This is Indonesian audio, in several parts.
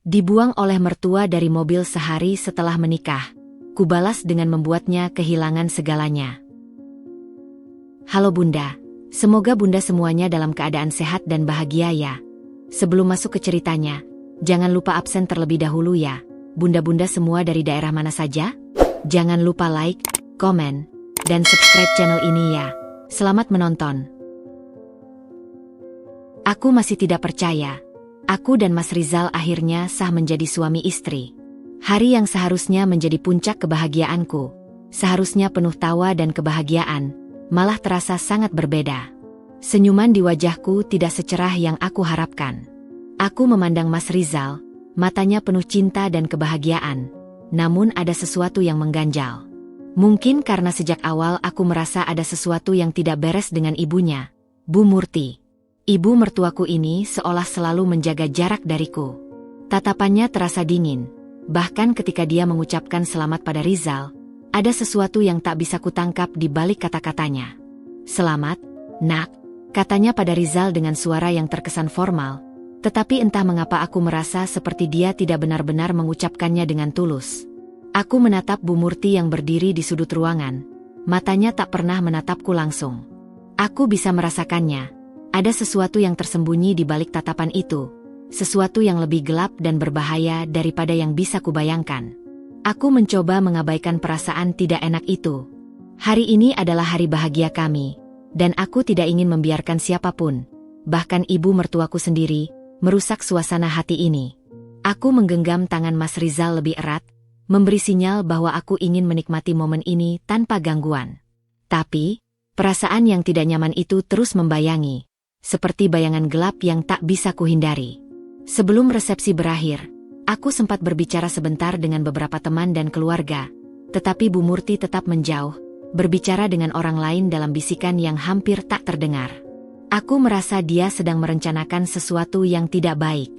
Dibuang oleh mertua dari mobil sehari setelah menikah. Kubalas dengan membuatnya kehilangan segalanya. Halo Bunda, semoga Bunda semuanya dalam keadaan sehat dan bahagia ya. Sebelum masuk ke ceritanya, jangan lupa absen terlebih dahulu ya. Bunda-bunda semua dari daerah mana saja? Jangan lupa like, komen, dan subscribe channel ini ya. Selamat menonton. Aku masih tidak percaya. Aku dan Mas Rizal akhirnya sah menjadi suami istri. Hari yang seharusnya menjadi puncak kebahagiaanku, seharusnya penuh tawa dan kebahagiaan, malah terasa sangat berbeda. Senyuman di wajahku tidak secerah yang aku harapkan. Aku memandang Mas Rizal, matanya penuh cinta dan kebahagiaan, namun ada sesuatu yang mengganjal. Mungkin karena sejak awal aku merasa ada sesuatu yang tidak beres dengan ibunya, Bu Murti. Ibu mertuaku ini seolah selalu menjaga jarak dariku. Tatapannya terasa dingin, bahkan ketika dia mengucapkan selamat pada Rizal, ada sesuatu yang tak bisa kutangkap di balik kata-katanya. Selamat, nak, katanya pada Rizal dengan suara yang terkesan formal, tetapi entah mengapa aku merasa seperti dia tidak benar-benar mengucapkannya dengan tulus. Aku menatap Bu Murti yang berdiri di sudut ruangan, matanya tak pernah menatapku langsung. Aku bisa merasakannya. Ada sesuatu yang tersembunyi di balik tatapan itu, sesuatu yang lebih gelap dan berbahaya daripada yang bisa kubayangkan. Aku mencoba mengabaikan perasaan tidak enak itu. Hari ini adalah hari bahagia kami, dan aku tidak ingin membiarkan siapapun, bahkan ibu mertuaku sendiri, merusak suasana hati ini. Aku menggenggam tangan Mas Rizal lebih erat, memberi sinyal bahwa aku ingin menikmati momen ini tanpa gangguan. Tapi, perasaan yang tidak nyaman itu terus membayangi. Seperti bayangan gelap yang tak bisa kuhindari. Sebelum resepsi berakhir, aku sempat berbicara sebentar dengan beberapa teman dan keluarga, tetapi Bu Murti tetap menjauh, berbicara dengan orang lain dalam bisikan yang hampir tak terdengar. Aku merasa dia sedang merencanakan sesuatu yang tidak baik.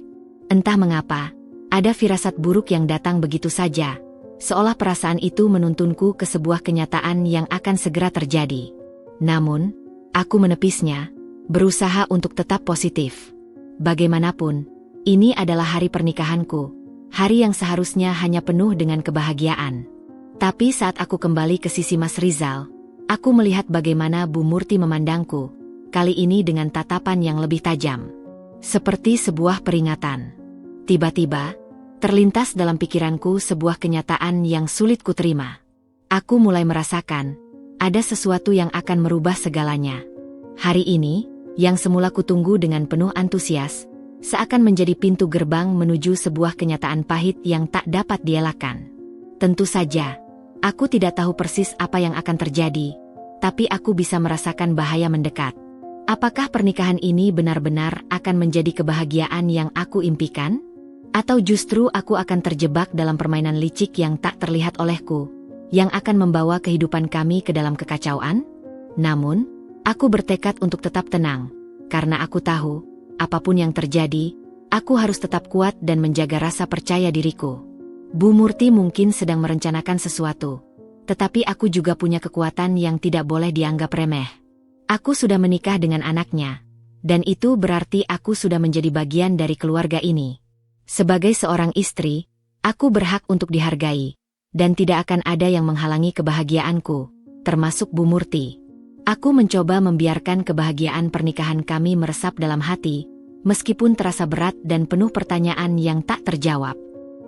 Entah mengapa, ada firasat buruk yang datang begitu saja, seolah perasaan itu menuntunku ke sebuah kenyataan yang akan segera terjadi. Namun, aku menepisnya, berusaha untuk tetap positif. Bagaimanapun, ini adalah hari pernikahanku, hari yang seharusnya hanya penuh dengan kebahagiaan. Tapi saat aku kembali ke sisi Mas Rizal, aku melihat bagaimana Bu Murti memandangku, kali ini dengan tatapan yang lebih tajam. Seperti sebuah peringatan. Tiba-tiba, terlintas dalam pikiranku sebuah kenyataan yang sulit kuterima. Aku mulai merasakan, ada sesuatu yang akan merubah segalanya. Hari ini, yang semula kutunggu dengan penuh antusias, seakan menjadi pintu gerbang menuju sebuah kenyataan pahit yang tak dapat dielakkan. Tentu saja, aku tidak tahu persis apa yang akan terjadi, tapi aku bisa merasakan bahaya mendekat. Apakah pernikahan ini benar-benar akan menjadi kebahagiaan yang aku impikan? Atau justru aku akan terjebak dalam permainan licik yang tak terlihat olehku, yang akan membawa kehidupan kami ke dalam kekacauan? Namun, aku bertekad untuk tetap tenang, karena aku tahu, apapun yang terjadi, aku harus tetap kuat dan menjaga rasa percaya diriku. Bu Murti mungkin sedang merencanakan sesuatu, tetapi aku juga punya kekuatan yang tidak boleh dianggap remeh. Aku sudah menikah dengan anaknya, dan itu berarti aku sudah menjadi bagian dari keluarga ini. Sebagai seorang istri, aku berhak untuk dihargai, dan tidak akan ada yang menghalangi kebahagiaanku, termasuk Bu Murti. Aku mencoba membiarkan kebahagiaan pernikahan kami meresap dalam hati, meskipun terasa berat dan penuh pertanyaan yang tak terjawab.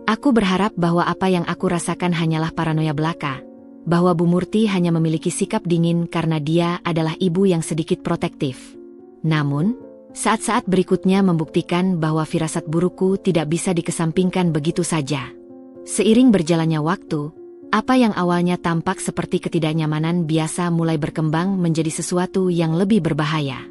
Aku berharap bahwa apa yang aku rasakan hanyalah paranoia belaka, bahwa Bu Murti hanya memiliki sikap dingin karena dia adalah ibu yang sedikit protektif. Namun, saat-saat berikutnya membuktikan bahwa firasat burukku tidak bisa dikesampingkan begitu saja. Seiring berjalannya waktu, apa yang awalnya tampak seperti ketidaknyamanan biasa mulai berkembang menjadi sesuatu yang lebih berbahaya.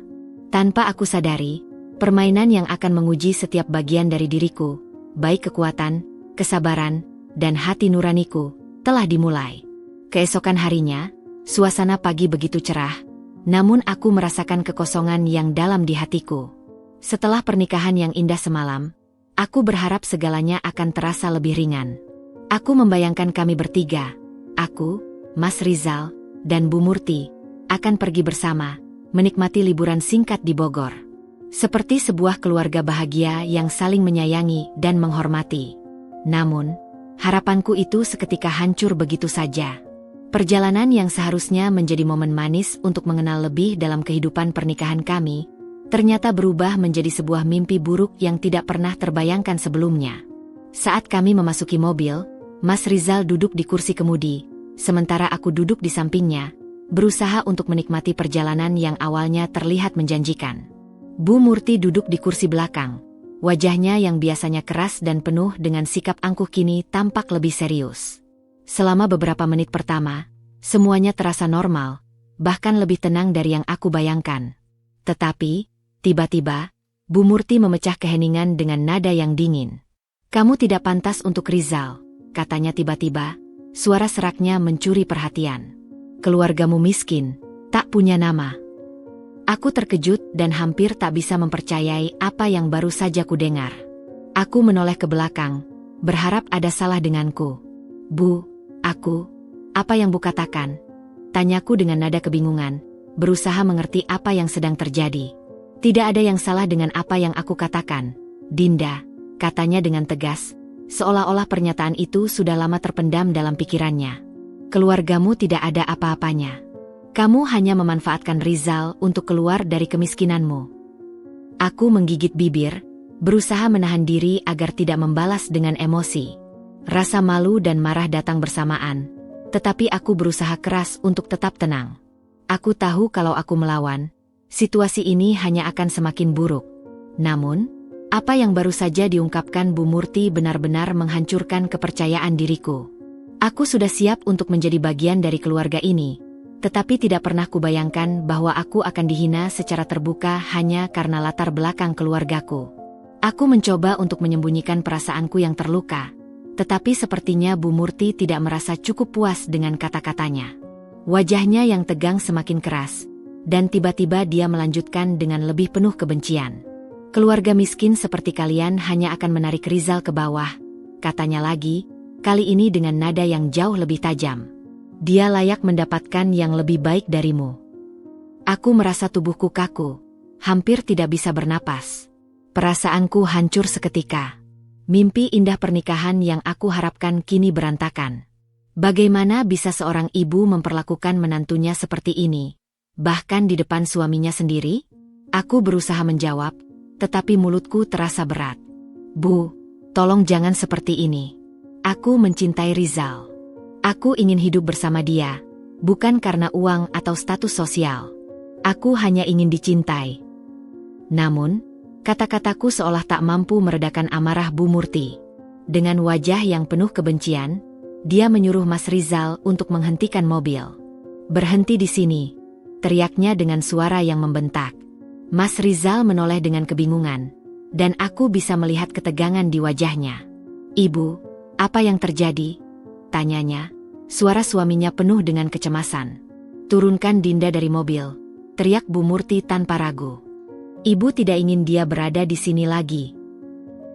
Tanpa aku sadari, permainan yang akan menguji setiap bagian dari diriku, baik kekuatan, kesabaran, dan hati nuraniku, telah dimulai. Keesokan harinya, suasana pagi begitu cerah, namun aku merasakan kekosongan yang dalam di hatiku. Setelah pernikahan yang indah semalam, aku berharap segalanya akan terasa lebih ringan. Aku membayangkan kami bertiga, aku, Mas Rizal, dan Bu Murti, akan pergi bersama, menikmati liburan singkat di Bogor. Seperti sebuah keluarga bahagia yang saling menyayangi dan menghormati. Namun, harapanku itu seketika hancur begitu saja. Perjalanan yang seharusnya menjadi momen manis untuk mengenal lebih dalam kehidupan pernikahan kami, ternyata berubah menjadi sebuah mimpi buruk yang tidak pernah terbayangkan sebelumnya. Saat kami memasuki mobil, Mas Rizal duduk di kursi kemudi, sementara aku duduk di sampingnya, berusaha untuk menikmati perjalanan yang awalnya terlihat menjanjikan. Bu Murti duduk di kursi belakang. Wajahnya yang biasanya keras dan penuh dengan sikap angkuh kini tampak lebih serius. Selama beberapa menit pertama, semuanya terasa normal, bahkan lebih tenang dari yang aku bayangkan. Tetapi, tiba-tiba, Bu Murti memecah keheningan dengan nada yang dingin. "Kamu tidak pantas untuk Rizal," katanya tiba-tiba, suara seraknya mencuri perhatian. "Keluargamu miskin, tak punya nama." Aku terkejut dan hampir tak bisa mempercayai apa yang baru saja kudengar. Aku menoleh ke belakang, berharap ada salah denganku. "Bu, apa yang Bu katakan?" Tanyaku dengan nada kebingungan, berusaha mengerti apa yang sedang terjadi. "Tidak ada yang salah dengan apa yang aku katakan, Dinda," katanya dengan tegas, seolah-olah pernyataan itu sudah lama terpendam dalam pikirannya. "Keluargamu tidak ada apa-apanya. Kamu hanya memanfaatkan Rizal untuk keluar dari kemiskinanmu." Aku menggigit bibir, berusaha menahan diri agar tidak membalas dengan emosi. Rasa malu dan marah datang bersamaan, tetapi aku berusaha keras untuk tetap tenang. Aku tahu kalau aku melawan, situasi ini hanya akan semakin buruk. Namun, apa yang baru saja diungkapkan Bu Murti benar-benar menghancurkan kepercayaan diriku. Aku sudah siap untuk menjadi bagian dari keluarga ini, tetapi tidak pernah kubayangkan bahwa aku akan dihina secara terbuka hanya karena latar belakang keluargaku. Aku mencoba untuk menyembunyikan perasaanku yang terluka, tetapi sepertinya Bu Murti tidak merasa cukup puas dengan kata-katanya. Wajahnya yang tegang semakin keras, dan tiba-tiba dia melanjutkan dengan lebih penuh kebencian. "Keluarga miskin seperti kalian hanya akan menarik Rizal ke bawah," katanya lagi, kali ini dengan nada yang jauh lebih tajam. "Dia layak mendapatkan yang lebih baik darimu." Aku merasa tubuhku kaku, hampir tidak bisa bernapas. Perasaanku hancur seketika. Mimpi indah pernikahan yang aku harapkan kini berantakan. Bagaimana bisa seorang ibu memperlakukan menantunya seperti ini, bahkan di depan suaminya sendiri? Aku berusaha menjawab, tetapi mulutku terasa berat. "Bu, tolong jangan seperti ini. Aku mencintai Rizal. Aku ingin hidup bersama dia, bukan karena uang atau status sosial. Aku hanya ingin dicintai." Namun, kata-kataku seolah tak mampu meredakan amarah Bu Murti. Dengan wajah yang penuh kebencian, dia menyuruh Mas Rizal untuk menghentikan mobil. "Berhenti di sini," teriaknya dengan suara yang membentak. Mas Rizal menoleh dengan kebingungan, dan aku bisa melihat ketegangan di wajahnya. "Ibu, apa yang terjadi?" tanyanya. Suara suaminya penuh dengan kecemasan. "Turunkan Dinda dari mobil," teriak Bu Murti tanpa ragu. "Ibu tidak ingin dia berada di sini lagi."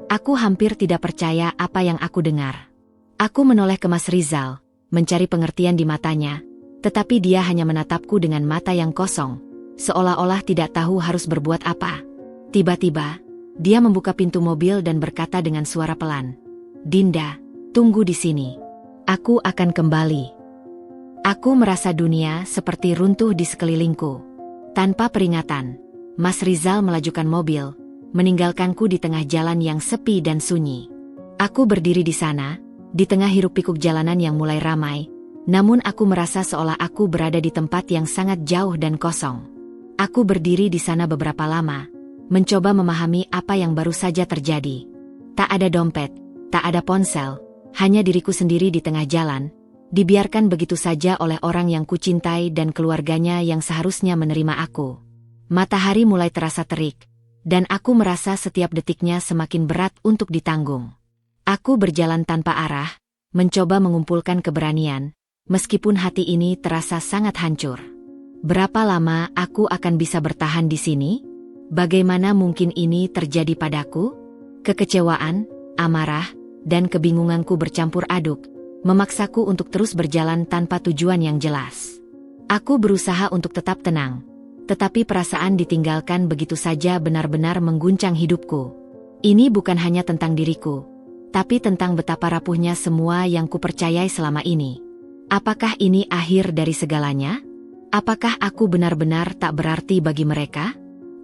Aku hampir tidak percaya apa yang aku dengar. Aku menoleh ke Mas Rizal, mencari pengertian di matanya, tetapi dia hanya menatapku dengan mata yang kosong, seolah-olah tidak tahu harus berbuat apa. Tiba-tiba, dia membuka pintu mobil dan berkata dengan suara pelan, "Dinda, tunggu di sini. Aku akan kembali." Aku merasa dunia seperti runtuh di sekelilingku. Tanpa peringatan, Mas Rizal melajukan mobil, meninggalkanku di tengah jalan yang sepi dan sunyi. Aku berdiri di sana, di tengah hiruk-pikuk jalanan yang mulai ramai, namun aku merasa seolah aku berada di tempat yang sangat jauh dan kosong. Aku berdiri di sana beberapa lama, mencoba memahami apa yang baru saja terjadi. Tak ada dompet, tak ada ponsel, hanya diriku sendiri di tengah jalan, dibiarkan begitu saja oleh orang yang kucintai dan keluarganya yang seharusnya menerima aku. Matahari mulai terasa terik, dan aku merasa setiap detiknya semakin berat untuk ditanggung. Aku berjalan tanpa arah, mencoba mengumpulkan keberanian, meskipun hati ini terasa sangat hancur. Berapa lama aku akan bisa bertahan di sini? Bagaimana mungkin ini terjadi padaku? Kekecewaan, amarah, dan kebingunganku bercampur aduk, memaksaku untuk terus berjalan tanpa tujuan yang jelas. Aku berusaha untuk tetap tenang, Tetapi perasaan ditinggalkan begitu saja benar-benar mengguncang hidupku. Ini bukan hanya tentang diriku, tapi tentang betapa rapuhnya semua yang kupercayai selama ini. Apakah ini akhir dari segalanya? Apakah aku benar-benar tak berarti bagi mereka?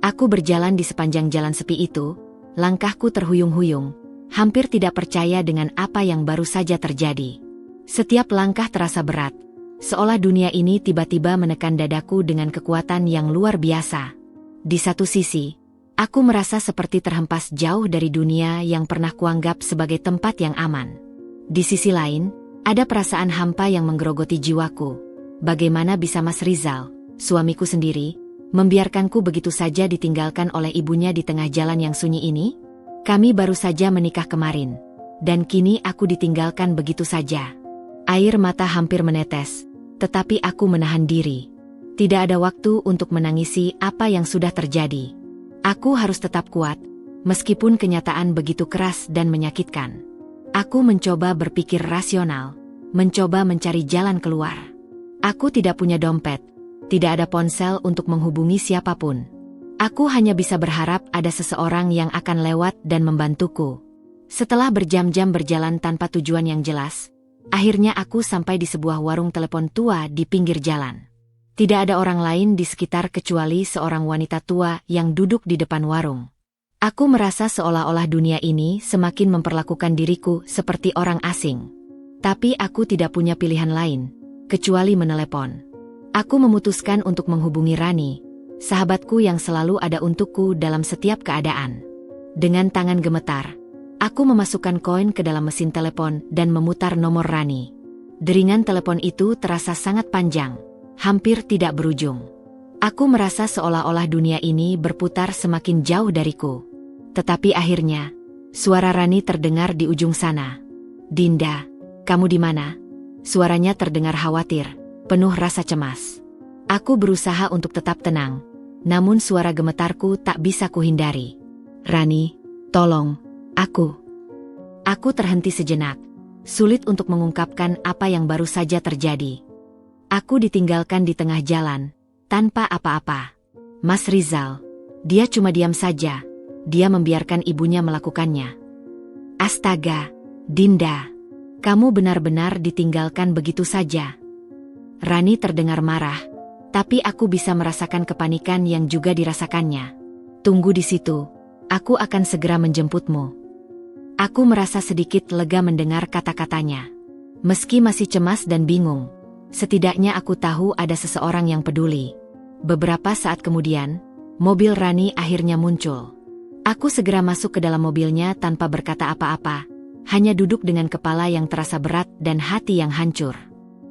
Aku berjalan di sepanjang jalan sepi itu, langkahku terhuyung-huyung, hampir tidak percaya dengan apa yang baru saja terjadi. Setiap langkah terasa berat, seolah dunia ini tiba-tiba menekan dadaku dengan kekuatan yang luar biasa. Di satu sisi, aku merasa seperti terhempas jauh dari dunia yang pernah kuanggap sebagai tempat yang aman. Di sisi lain, ada perasaan hampa yang menggerogoti jiwaku. Bagaimana bisa Mas Rizal, suamiku sendiri, membiarkanku begitu saja ditinggalkan oleh ibunya di tengah jalan yang sunyi ini? Kami baru saja menikah kemarin, dan kini aku ditinggalkan begitu saja. Air mata hampir menetes, tetapi aku menahan diri. Tidak ada waktu untuk menangisi apa yang sudah terjadi. Aku harus tetap kuat, meskipun kenyataan begitu keras dan menyakitkan. Aku mencoba berpikir rasional, mencoba mencari jalan keluar. Aku tidak punya dompet, tidak ada ponsel untuk menghubungi siapapun. Aku hanya bisa berharap ada seseorang yang akan lewat dan membantuku. Setelah berjam-jam berjalan tanpa tujuan yang jelas, akhirnya aku sampai di sebuah warung telepon tua di pinggir jalan. Tidak ada orang lain di sekitar kecuali seorang wanita tua yang duduk di depan warung. Aku merasa seolah-olah dunia ini semakin memperlakukan diriku seperti orang asing. Tapi aku tidak punya pilihan lain, kecuali menelepon. Aku memutuskan untuk menghubungi Rani, sahabatku yang selalu ada untukku dalam setiap keadaan. Dengan tangan gemetar, aku memasukkan koin ke dalam mesin telepon dan memutar nomor Rani. Deringan telepon itu terasa sangat panjang, hampir tidak berujung. Aku merasa seolah-olah dunia ini berputar semakin jauh dariku. Tetapi akhirnya, suara Rani terdengar di ujung sana. "Dinda, kamu di mana?" Suaranya terdengar khawatir, penuh rasa cemas. Aku berusaha untuk tetap tenang, namun suara gemetarku tak bisa kuhindari. "Rani, tolong, aku." Aku terhenti sejenak, sulit untuk mengungkapkan apa yang baru saja terjadi. Aku ditinggalkan di tengah jalan, tanpa apa-apa. Mas Rizal, dia cuma diam saja, dia membiarkan ibunya melakukannya. Astaga, Dinda, kamu benar-benar ditinggalkan begitu saja. Rani terdengar marah, tapi aku bisa merasakan kepanikan yang juga dirasakannya. Tunggu di situ, aku akan segera menjemputmu. Aku merasa sedikit lega mendengar kata-katanya. Meski masih cemas dan bingung, setidaknya aku tahu ada seseorang yang peduli. Beberapa saat kemudian, mobil Rani akhirnya muncul. Aku segera masuk ke dalam mobilnya tanpa berkata apa-apa, hanya duduk dengan kepala yang terasa berat dan hati yang hancur.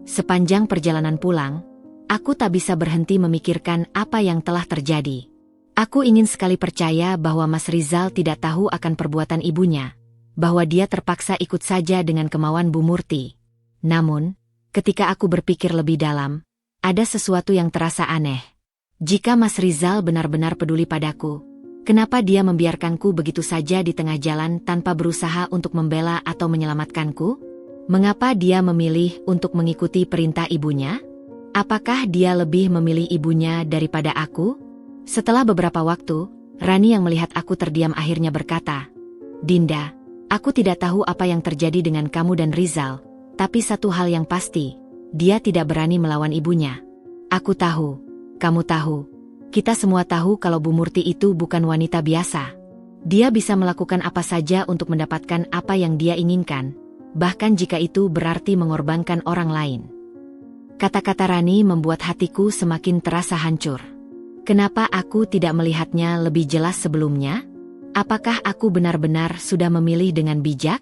Sepanjang perjalanan pulang, aku tak bisa berhenti memikirkan apa yang telah terjadi. Aku ingin sekali percaya bahwa Mas Rizal tidak tahu akan perbuatan ibunya, bahwa dia terpaksa ikut saja dengan kemauan Bu Murti. Namun, ketika aku berpikir lebih dalam, ada sesuatu yang terasa aneh. Jika Mas Rizal benar-benar peduli padaku, kenapa dia membiarkanku begitu saja di tengah jalan tanpa berusaha untuk membela atau menyelamatkanku? Mengapa dia memilih untuk mengikuti perintah ibunya? Apakah dia lebih memilih ibunya daripada aku? Setelah beberapa waktu, Rani yang melihat aku terdiam akhirnya berkata, "Dinda, aku tidak tahu apa yang terjadi dengan kamu dan Rizal. Tapi satu hal yang pasti, dia tidak berani melawan ibunya. Aku tahu, kamu tahu, kita semua tahu kalau Bu Murti itu bukan wanita biasa. Dia bisa melakukan apa saja untuk mendapatkan apa yang dia inginkan, bahkan jika itu berarti mengorbankan orang lain." Kata-kata Rani membuat hatiku semakin terasa hancur. Kenapa aku tidak melihatnya lebih jelas sebelumnya? Apakah aku benar-benar sudah memilih dengan bijak?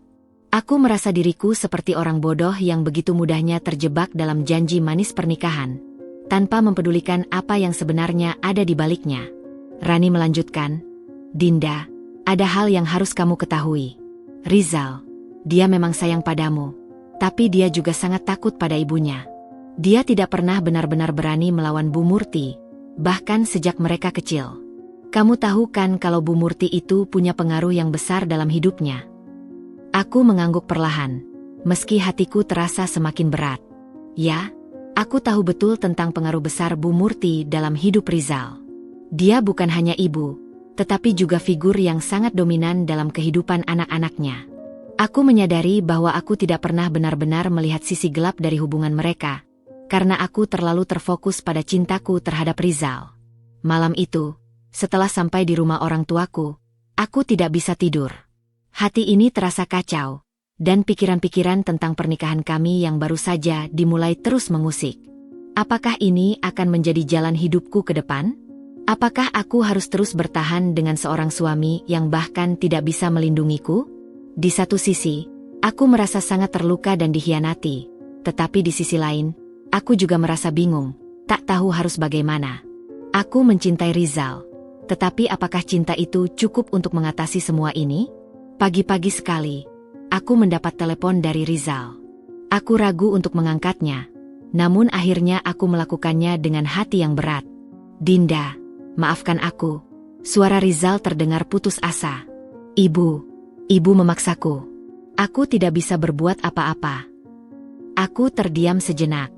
Aku merasa diriku seperti orang bodoh yang begitu mudahnya terjebak dalam janji manis pernikahan, tanpa mempedulikan apa yang sebenarnya ada di baliknya. Rani melanjutkan, "Dinda, ada hal yang harus kamu ketahui. Rizal, dia memang sayang padamu, tapi dia juga sangat takut pada ibunya. Dia tidak pernah benar-benar berani melawan Bu Murti, bahkan sejak mereka kecil. Kamu tahu kan kalau Bu Murti itu punya pengaruh yang besar dalam hidupnya?" Aku mengangguk perlahan, meski hatiku terasa semakin berat. "Ya, Aku tahu betul tentang pengaruh besar Bu Murti dalam hidup Rizal. Dia bukan hanya ibu, tetapi juga figur yang sangat dominan dalam kehidupan anak-anaknya. Aku menyadari bahwa aku tidak pernah benar-benar melihat sisi gelap dari hubungan mereka, karena aku terlalu terfokus pada cintaku terhadap Rizal. Malam itu, setelah sampai di rumah orang tuaku, aku tidak bisa tidur. Hati ini terasa kacau, dan pikiran-pikiran tentang pernikahan kami yang baru saja dimulai terus mengusik. Apakah ini akan menjadi jalan hidupku ke depan? Apakah aku harus terus bertahan dengan seorang suami yang bahkan tidak bisa melindungiku? Di satu sisi, aku merasa sangat terluka dan dikhianati, tetapi di sisi lain, aku juga merasa bingung, tak tahu harus bagaimana. Aku mencintai Rizal, tetapi apakah cinta itu cukup untuk mengatasi semua ini? Pagi-pagi sekali, aku mendapat telepon dari Rizal. Aku ragu untuk mengangkatnya, namun akhirnya aku melakukannya dengan hati yang berat. "Dinda, maafkan aku." Suara Rizal terdengar putus asa. Ibu memaksaku. Aku tidak bisa berbuat apa-apa." Aku terdiam sejenak.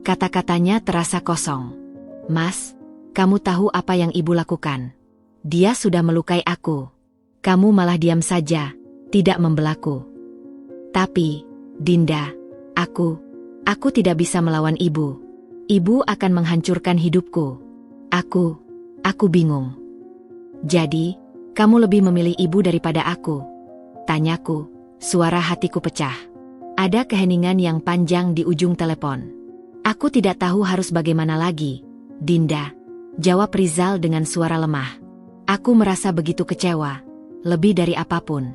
Kata-katanya terasa kosong. "Mas, kamu tahu apa yang ibu lakukan? Dia sudah melukai aku. Kamu malah diam saja, tidak membelaku." "Tapi, Dinda, aku tidak bisa melawan ibu. Ibu akan menghancurkan hidupku. Aku bingung." "Jadi, kamu lebih memilih ibu daripada aku?" tanyaku. Suara hatiku pecah. Ada keheningan yang panjang di ujung telepon. "Aku tidak tahu harus bagaimana lagi, Dinda," jawab Rizal dengan suara lemah. Aku merasa begitu kecewa. Lebih dari apapun,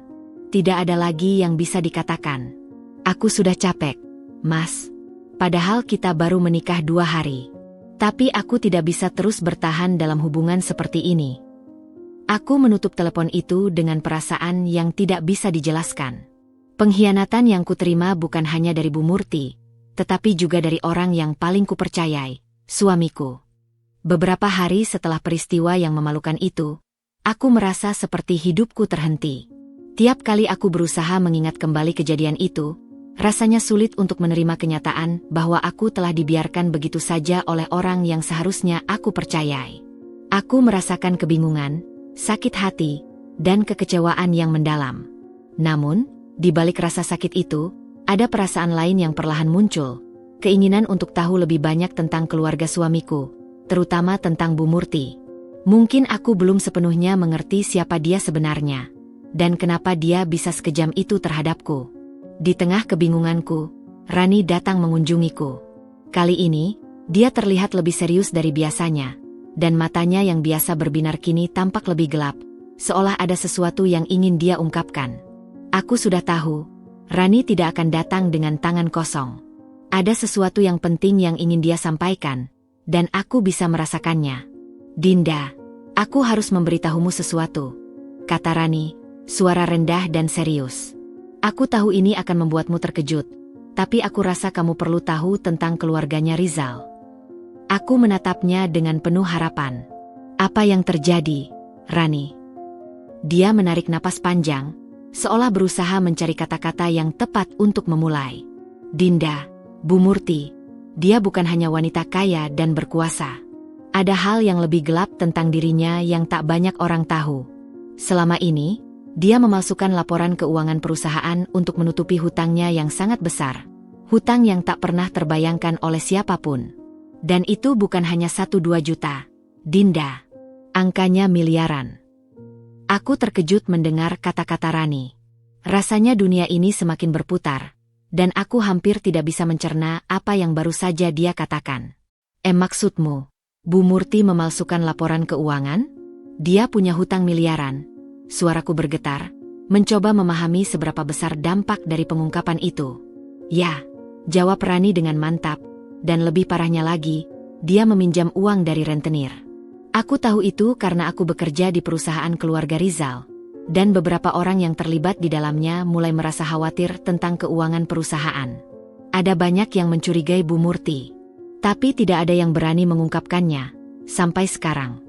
tidak ada lagi yang bisa dikatakan. "Aku sudah capek, Mas. Padahal kita baru menikah 2 hari. Tapi aku tidak bisa terus bertahan dalam hubungan seperti ini." Aku menutup telepon itu dengan perasaan yang tidak bisa dijelaskan. Pengkhianatan yang kuterima bukan hanya dari Bu Murti, tetapi juga dari orang yang paling kupercayai, suamiku. Beberapa hari setelah peristiwa yang memalukan itu, aku merasa seperti hidupku terhenti. Tiap kali aku berusaha mengingat kembali kejadian itu, rasanya sulit untuk menerima kenyataan bahwa aku telah dibiarkan begitu saja oleh orang yang seharusnya aku percayai. Aku merasakan kebingungan, sakit hati, dan kekecewaan yang mendalam. Namun, di balik rasa sakit itu, ada perasaan lain yang perlahan muncul, keinginan untuk tahu lebih banyak tentang keluarga suamiku, terutama tentang Bu Murti. Mungkin aku belum sepenuhnya mengerti siapa dia sebenarnya, dan kenapa dia bisa sekejam itu terhadapku. Di tengah kebingunganku, Rani datang mengunjungiku. Kali ini, dia terlihat lebih serius dari biasanya, dan matanya yang biasa berbinar kini tampak lebih gelap, seolah ada sesuatu yang ingin dia ungkapkan. Aku sudah tahu, Rani tidak akan datang dengan tangan kosong. Ada sesuatu yang penting yang ingin dia sampaikan, dan aku bisa merasakannya. "Dinda, aku harus memberitahumu sesuatu," kata Rani, suara rendah dan serius. "Aku tahu ini akan membuatmu terkejut, tapi aku rasa kamu perlu tahu tentang keluarganya Rizal." Aku menatapnya dengan penuh harapan. "Apa yang terjadi, Rani?" Dia menarik napas panjang, seolah berusaha mencari kata-kata yang tepat untuk memulai. "Dinda, Bu Murti, dia bukan hanya wanita kaya dan berkuasa. Ada hal yang lebih gelap tentang dirinya yang tak banyak orang tahu. Selama ini, dia memalsukan laporan keuangan perusahaan untuk menutupi hutangnya yang sangat besar. Hutang yang tak pernah terbayangkan oleh siapapun. Dan itu bukan hanya 1-2 juta. Dinda, angkanya miliaran." Aku terkejut mendengar kata-kata Rani. Rasanya dunia ini semakin berputar, dan aku hampir tidak bisa mencerna apa yang baru saja dia katakan. Maksudmu, Bu Murti memalsukan laporan keuangan? Dia punya hutang miliaran?" Suaraku bergetar, mencoba memahami seberapa besar dampak dari pengungkapan itu. "Ya," jawab Rani dengan mantap, "dan lebih parahnya lagi, dia meminjam uang dari rentenir. Aku tahu itu karena aku bekerja di perusahaan keluarga Rizal, dan beberapa orang yang terlibat di dalamnya mulai merasa khawatir tentang keuangan perusahaan. Ada banyak yang mencurigai Bu Murti, tapi tidak ada yang berani mengungkapkannya, sampai sekarang.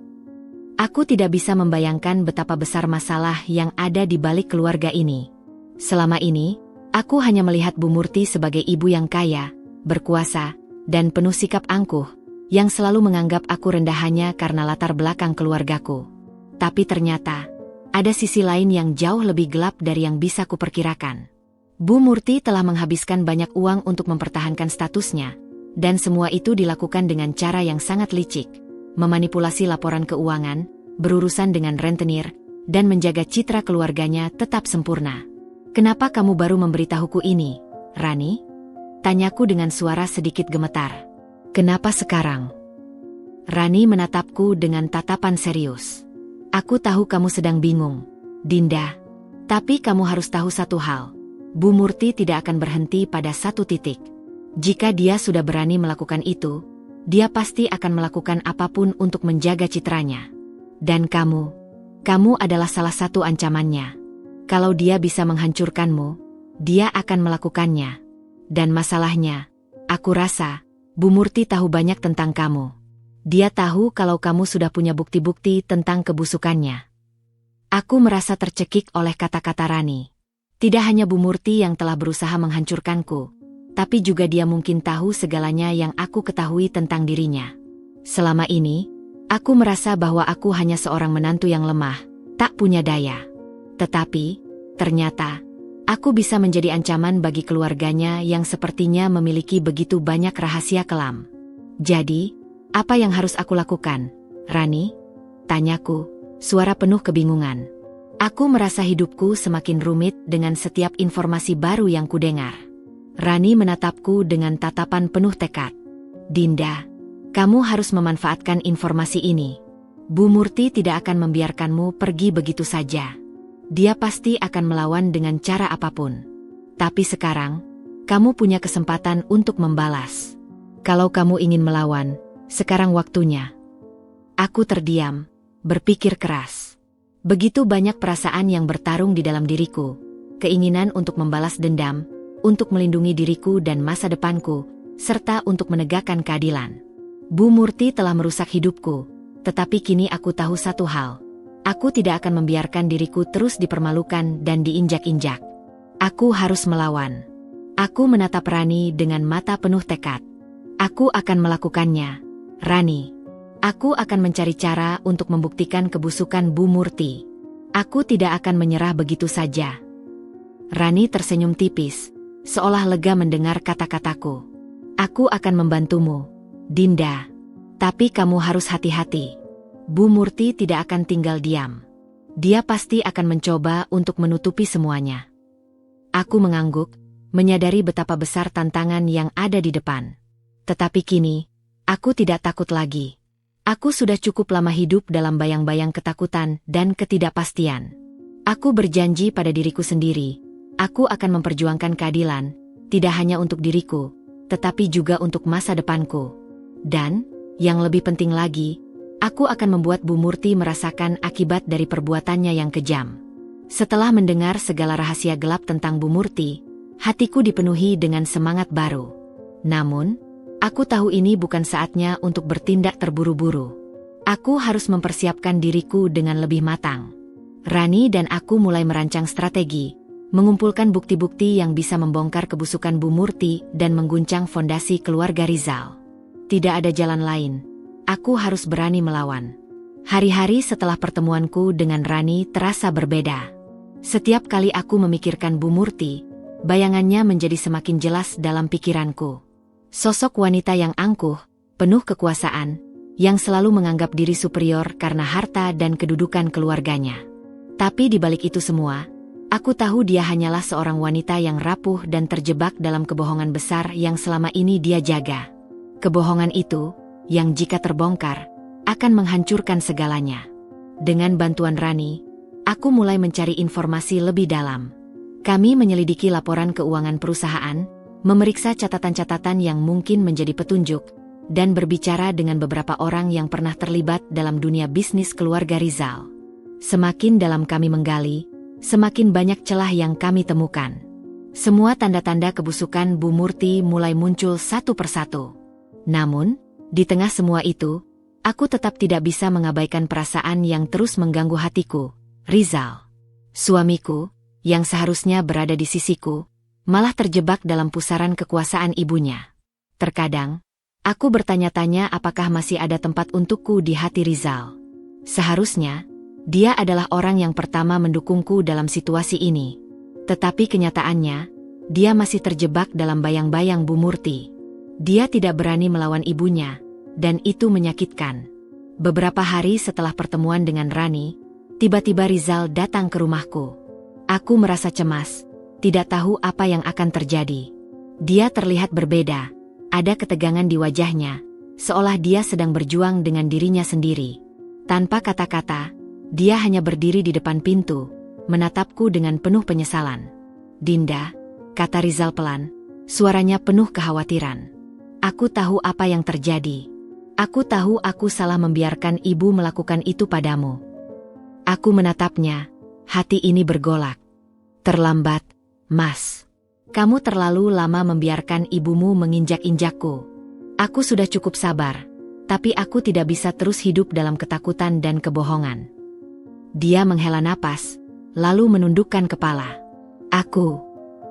Aku tidak bisa membayangkan betapa besar masalah yang ada di balik keluarga ini. Selama ini, aku hanya melihat Bu Murti sebagai ibu yang kaya, berkuasa, dan penuh sikap angkuh, yang selalu menganggap aku rendah hanya karena latar belakang keluargaku. Tapi ternyata, ada sisi lain yang jauh lebih gelap dari yang bisa kuperkirakan. Bu Murti telah menghabiskan banyak uang untuk mempertahankan statusnya, dan semua itu dilakukan dengan cara yang sangat licik, memanipulasi laporan keuangan, berurusan dengan rentenir, dan menjaga citra keluarganya tetap sempurna. "Kenapa kamu baru memberitahuku ini, Rani?" tanyaku dengan suara sedikit gemetar. "Kenapa sekarang?" Rani menatapku dengan tatapan serius. "Aku tahu kamu sedang bingung, Dinda. Tapi kamu harus tahu satu hal. Bu Murti tidak akan berhenti pada satu titik. Jika dia sudah berani melakukan itu, dia pasti akan melakukan apapun untuk menjaga citranya. Dan kamu adalah salah satu ancamannya. Kalau dia bisa menghancurkanmu, dia akan melakukannya. Dan masalahnya, aku rasa, Bu Murti tahu banyak tentang kamu. Dia tahu kalau kamu sudah punya bukti-bukti tentang kebusukannya." Aku merasa tercekik oleh kata-kata Rani. Tidak hanya Bu Murti yang telah berusaha menghancurkanku, tapi juga dia mungkin tahu segalanya yang aku ketahui tentang dirinya. Selama ini, aku merasa bahwa aku hanya seorang menantu yang lemah, tak punya daya. Tetapi, ternyata, aku bisa menjadi ancaman bagi keluarganya yang sepertinya memiliki begitu banyak rahasia kelam. "Jadi, apa yang harus aku lakukan, Rani?" tanyaku, suara penuh kebingungan. Aku merasa hidupku semakin rumit dengan setiap informasi baru yang kudengar. Rani menatapku dengan tatapan penuh tekad. "Dinda, kamu harus memanfaatkan informasi ini. Bu Murti tidak akan membiarkanmu pergi begitu saja. Dia pasti akan melawan dengan cara apapun. Tapi sekarang, kamu punya kesempatan untuk membalas. Kalau kamu ingin melawan, sekarang waktunya." Aku terdiam, berpikir keras. Begitu banyak perasaan yang bertarung di dalam diriku, keinginan untuk membalas dendam, untuk melindungi diriku dan masa depanku, serta untuk menegakkan keadilan. Bu Murti telah merusak hidupku, tetapi kini aku tahu satu hal. Aku tidak akan membiarkan diriku terus dipermalukan dan diinjak-injak. Aku harus melawan. Aku menatap Rani dengan mata penuh tekad. "Aku akan melakukannya, Rani. Aku akan mencari cara untuk membuktikan kebusukan Bu Murti. Aku tidak akan menyerah begitu saja." Rani tersenyum tipis, seolah lega mendengar kata-kataku. "Aku akan membantumu, Dinda. Tapi kamu harus hati-hati. Bu Murti tidak akan tinggal diam. Dia pasti akan mencoba untuk menutupi semuanya." Aku mengangguk, menyadari betapa besar tantangan yang ada di depan. Tetapi kini, aku tidak takut lagi. Aku sudah cukup lama hidup dalam bayang-bayang ketakutan dan ketidakpastian. Aku berjanji pada diriku sendiri, aku akan memperjuangkan keadilan, tidak hanya untuk diriku, tetapi juga untuk masa depanku. Dan, yang lebih penting lagi, aku akan membuat Bu Murti merasakan akibat dari perbuatannya yang kejam. Setelah mendengar segala rahasia gelap tentang Bu Murti, hatiku dipenuhi dengan semangat baru. Namun, aku tahu ini bukan saatnya untuk bertindak terburu-buru. Aku harus mempersiapkan diriku dengan lebih matang. Rani dan aku mulai merancang strategi, mengumpulkan bukti-bukti yang bisa membongkar kebusukan Bu Murti dan mengguncang fondasi keluarga Rizal. Tidak ada jalan lain. Aku harus berani melawan. Hari-hari setelah pertemuanku dengan Rani terasa berbeda. Setiap kali aku memikirkan Bu Murti, bayangannya menjadi semakin jelas dalam pikiranku. Sosok wanita yang angkuh, penuh kekuasaan, yang selalu menganggap diri superior karena harta dan kedudukan keluarganya. Tapi di balik itu semua, aku tahu dia hanyalah seorang wanita yang rapuh dan terjebak dalam kebohongan besar yang selama ini dia jaga. Kebohongan itu, yang jika terbongkar, akan menghancurkan segalanya. Dengan bantuan Rani, aku mulai mencari informasi lebih dalam. Kami menyelidiki laporan keuangan perusahaan, memeriksa catatan-catatan yang mungkin menjadi petunjuk, dan berbicara dengan beberapa orang yang pernah terlibat dalam dunia bisnis keluarga Rizal. Semakin dalam kami menggali, semakin banyak celah yang kami temukan. Semua tanda-tanda kebusukan Bu Murti mulai muncul satu persatu. Namun, di tengah semua itu, aku tetap tidak bisa mengabaikan perasaan yang terus mengganggu hatiku, Rizal. Suamiku, yang seharusnya berada di sisiku, malah terjebak dalam pusaran kekuasaan ibunya. Terkadang, Aku bertanya-tanya apakah masih ada tempat untukku di hati Rizal. Seharusnya, dia adalah orang yang pertama mendukungku dalam situasi ini. Tetapi kenyataannya, dia masih terjebak dalam bayang-bayang Bu Murti. Dia tidak berani melawan ibunya, dan itu menyakitkan. Beberapa hari setelah pertemuan dengan Rani, tiba-tiba Rizal datang ke rumahku. Aku merasa cemas, tidak tahu apa yang akan terjadi. Dia terlihat berbeda, ada ketegangan di wajahnya, seolah dia sedang berjuang dengan dirinya sendiri. Tanpa kata-kata, dia hanya berdiri di depan pintu, menatapku dengan penuh penyesalan. "Dinda," kata Rizal pelan, suaranya penuh kekhawatiran. "Aku tahu apa yang terjadi. Aku tahu aku salah membiarkan ibu melakukan itu padamu." Aku menatapnya, hati ini bergolak. "Terlambat, Mas. Kamu terlalu lama membiarkan ibumu menginjak-injakku. Aku sudah cukup sabar, tapi aku tidak bisa terus hidup dalam ketakutan dan kebohongan." Dia menghela napas, lalu menundukkan kepala.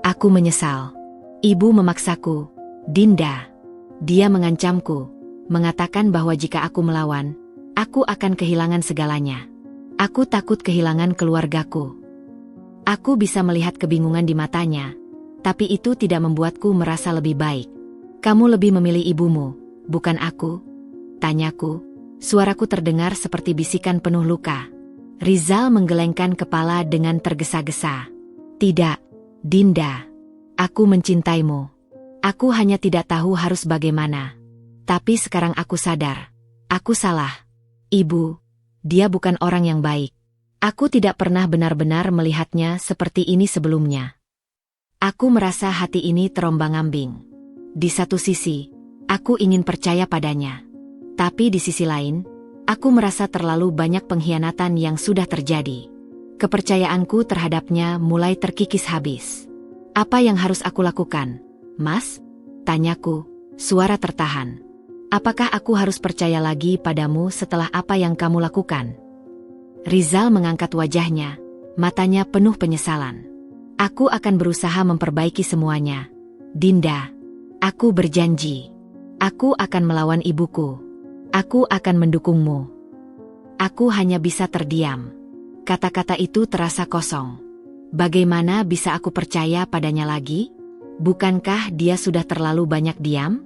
Aku menyesal. Ibu memaksaku, Dinda. Dia mengancamku, mengatakan bahwa jika aku melawan, aku akan kehilangan segalanya. Aku takut kehilangan keluargaku. Aku bisa melihat kebingungan di matanya, tapi itu tidak membuatku merasa lebih baik. "Kamu lebih memilih ibumu, bukan aku?" tanyaku. Suaraku terdengar seperti bisikan penuh luka. Rizal menggelengkan kepala dengan tergesa-gesa. "Tidak, Dinda. Aku mencintaimu. Aku hanya tidak tahu harus bagaimana. Tapi sekarang aku sadar. Aku salah. Ibu, dia bukan orang yang baik. Aku tidak pernah benar-benar melihatnya seperti ini sebelumnya." Aku merasa hati ini terombang-ambing. Di satu sisi, aku ingin percaya padanya. Tapi di sisi lain, aku merasa terlalu banyak pengkhianatan yang sudah terjadi. Kepercayaanku terhadapnya mulai terkikis habis. "Apa yang harus aku lakukan, Mas?" tanyaku, suara tertahan. "Apakah aku harus percaya lagi padamu setelah apa yang kamu lakukan?" Rizal mengangkat wajahnya, matanya penuh penyesalan. "Aku akan berusaha memperbaiki semuanya, Dinda. Aku berjanji. Aku akan melawan ibuku. Aku akan mendukungmu." Aku hanya bisa terdiam. Kata-kata itu terasa kosong. Bagaimana bisa aku percaya padanya lagi? Bukankah dia sudah terlalu banyak diam?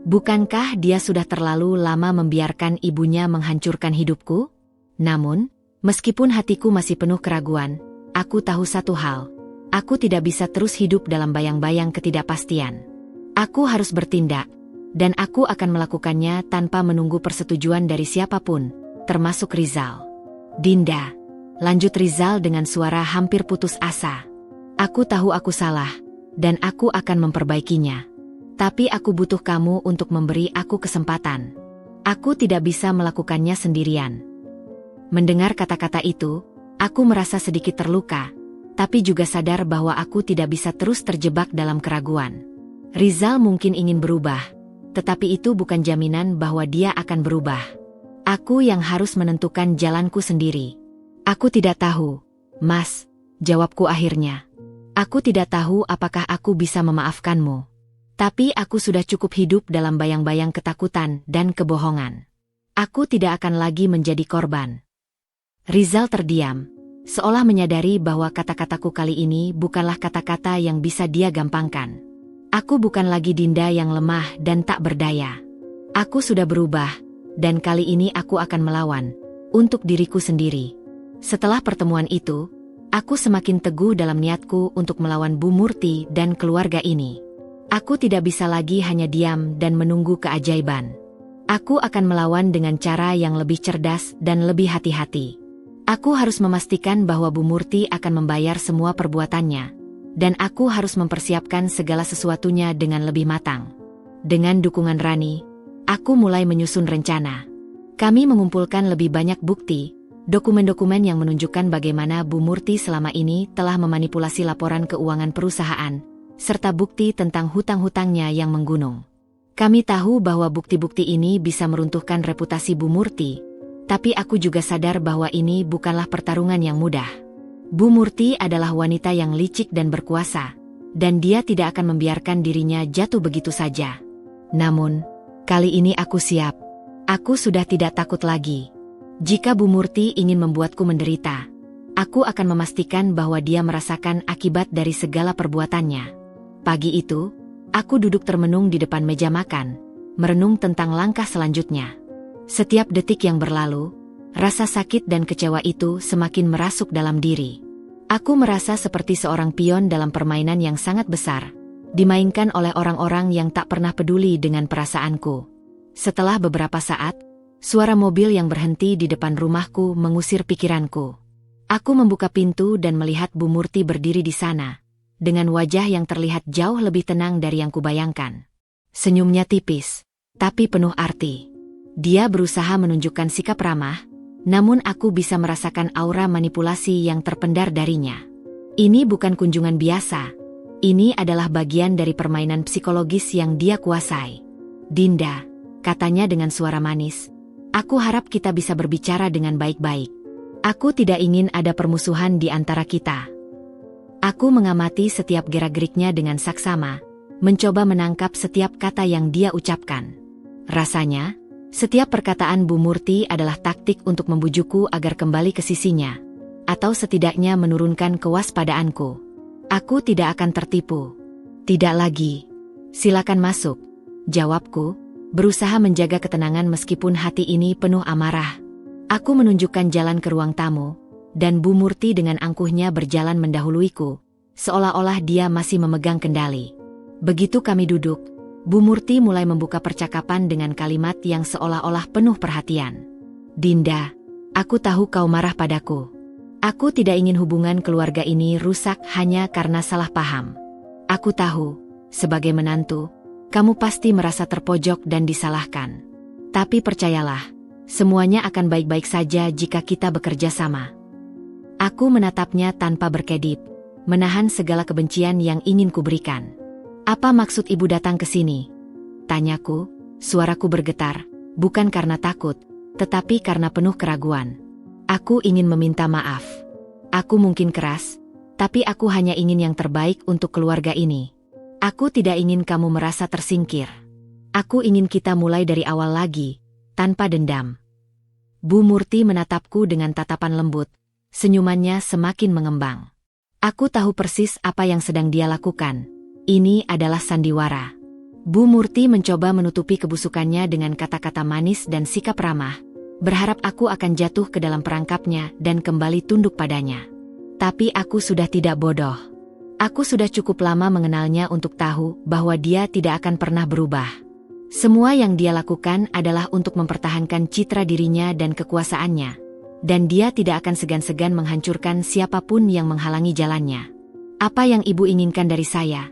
Bukankah dia sudah terlalu lama membiarkan ibunya menghancurkan hidupku? Namun, meskipun hatiku masih penuh keraguan, aku tahu satu hal. Aku tidak bisa terus hidup dalam bayang-bayang ketidakpastian. Aku harus bertindak. Dan aku akan melakukannya tanpa menunggu persetujuan dari siapapun, termasuk Rizal. "Dinda," lanjut Rizal dengan suara hampir putus asa. "Aku tahu aku salah, dan aku akan memperbaikinya. Tapi aku butuh kamu untuk memberi aku kesempatan. Aku tidak bisa melakukannya sendirian." Mendengar kata-kata itu, aku merasa sedikit terluka, tapi juga sadar bahwa aku tidak bisa terus terjebak dalam keraguan. Rizal mungkin ingin berubah, tetapi itu bukan jaminan bahwa dia akan berubah. Aku yang harus menentukan jalanku sendiri. "Aku tidak tahu, Mas," jawabku akhirnya. "Aku tidak tahu apakah aku bisa memaafkanmu. Tapi aku sudah cukup hidup dalam bayang-bayang ketakutan dan kebohongan. Aku tidak akan lagi menjadi korban." Rizal terdiam, seolah menyadari bahwa kata-kataku kali ini bukanlah kata-kata yang bisa dia gampangkan. Aku bukan lagi Dinda yang lemah dan tak berdaya. Aku sudah berubah, dan kali ini aku akan melawan, untuk diriku sendiri. Setelah pertemuan itu, aku semakin teguh dalam niatku untuk melawan Bu Murti dan keluarga ini. Aku tidak bisa lagi hanya diam dan menunggu keajaiban. Aku akan melawan dengan cara yang lebih cerdas dan lebih hati-hati. Aku harus memastikan bahwa Bu Murti akan membayar semua perbuatannya. Dan aku harus mempersiapkan segala sesuatunya dengan lebih matang. Dengan dukungan Rani, aku mulai menyusun rencana. Kami mengumpulkan lebih banyak bukti, dokumen-dokumen yang menunjukkan bagaimana Bu Murti selama ini telah memanipulasi laporan keuangan perusahaan, serta bukti tentang hutang-hutangnya yang menggunung. Kami tahu bahwa bukti-bukti ini bisa meruntuhkan reputasi Bu Murti, tapi aku juga sadar bahwa ini bukanlah pertarungan yang mudah. Bu Murti adalah wanita yang licik dan berkuasa, dan dia tidak akan membiarkan dirinya jatuh begitu saja. Namun, Kali ini aku siap. Aku sudah tidak takut lagi. Jika Bu Murti ingin membuatku menderita, aku akan memastikan bahwa dia merasakan akibat dari segala perbuatannya. Pagi itu, aku duduk termenung di depan meja makan, merenung tentang langkah selanjutnya. Setiap detik yang berlalu, rasa sakit dan kecewa itu semakin merasuk dalam diri. Aku merasa seperti seorang pion dalam permainan yang sangat besar, dimainkan oleh orang-orang yang tak pernah peduli dengan perasaanku. Setelah beberapa saat, suara mobil yang berhenti di depan rumahku mengusir pikiranku. Aku membuka pintu dan melihat Bu Murti berdiri di sana, dengan wajah yang terlihat jauh lebih tenang dari yang kubayangkan. Senyumnya tipis, tapi penuh arti. Dia berusaha menunjukkan sikap ramah, namun aku bisa merasakan aura manipulasi yang terpendar darinya. Ini bukan kunjungan biasa. Ini adalah bagian dari permainan psikologis yang dia kuasai. "Dinda," katanya dengan suara manis, "aku harap kita bisa berbicara dengan baik-baik. Aku tidak ingin ada permusuhan di antara kita." Aku mengamati setiap gerak-geriknya dengan saksama, mencoba menangkap setiap kata yang dia ucapkan. Rasanya, setiap perkataan Bu Murti adalah taktik untuk membujukku agar kembali ke sisinya, atau setidaknya menurunkan kewaspadaanku. Aku tidak akan tertipu. "Tidak lagi. Silakan masuk," jawabku, berusaha menjaga ketenangan meskipun hati ini penuh amarah. Aku menunjukkan jalan ke ruang tamu, dan Bu Murti dengan angkuhnya berjalan mendahuluiku, seolah-olah dia masih memegang kendali. Begitu kami duduk, Bu Murti mulai membuka percakapan dengan kalimat yang seolah-olah penuh perhatian. "Dinda, aku tahu kau marah padaku. Aku tidak ingin hubungan keluarga ini rusak hanya karena salah paham. Aku tahu, sebagai menantu, kamu pasti merasa terpojok dan disalahkan. Tapi percayalah, semuanya akan baik-baik saja jika kita bekerja sama." Aku menatapnya tanpa berkedip, menahan segala kebencian yang ingin kuberikan. "Apa maksud ibu datang ke sini?" tanyaku, suaraku bergetar, bukan karena takut, tetapi karena penuh keraguan. "Aku ingin meminta maaf. Aku mungkin keras, tapi aku hanya ingin yang terbaik untuk keluarga ini. Aku tidak ingin kamu merasa tersingkir. Aku ingin kita mulai dari awal lagi, tanpa dendam." Bu Murti menatapku dengan tatapan lembut, senyumannya semakin mengembang. Aku tahu persis apa yang sedang dia lakukan. Ini adalah sandiwara. Bu Murti mencoba menutupi kebusukannya dengan kata-kata manis dan sikap ramah, berharap aku akan jatuh ke dalam perangkapnya dan kembali tunduk padanya. Tapi aku sudah tidak bodoh. Aku sudah cukup lama mengenalnya untuk tahu bahwa dia tidak akan pernah berubah. Semua yang dia lakukan adalah untuk mempertahankan citra dirinya dan kekuasaannya, dan dia tidak akan segan-segan menghancurkan siapapun yang menghalangi jalannya. "Apa yang ibu inginkan dari saya?"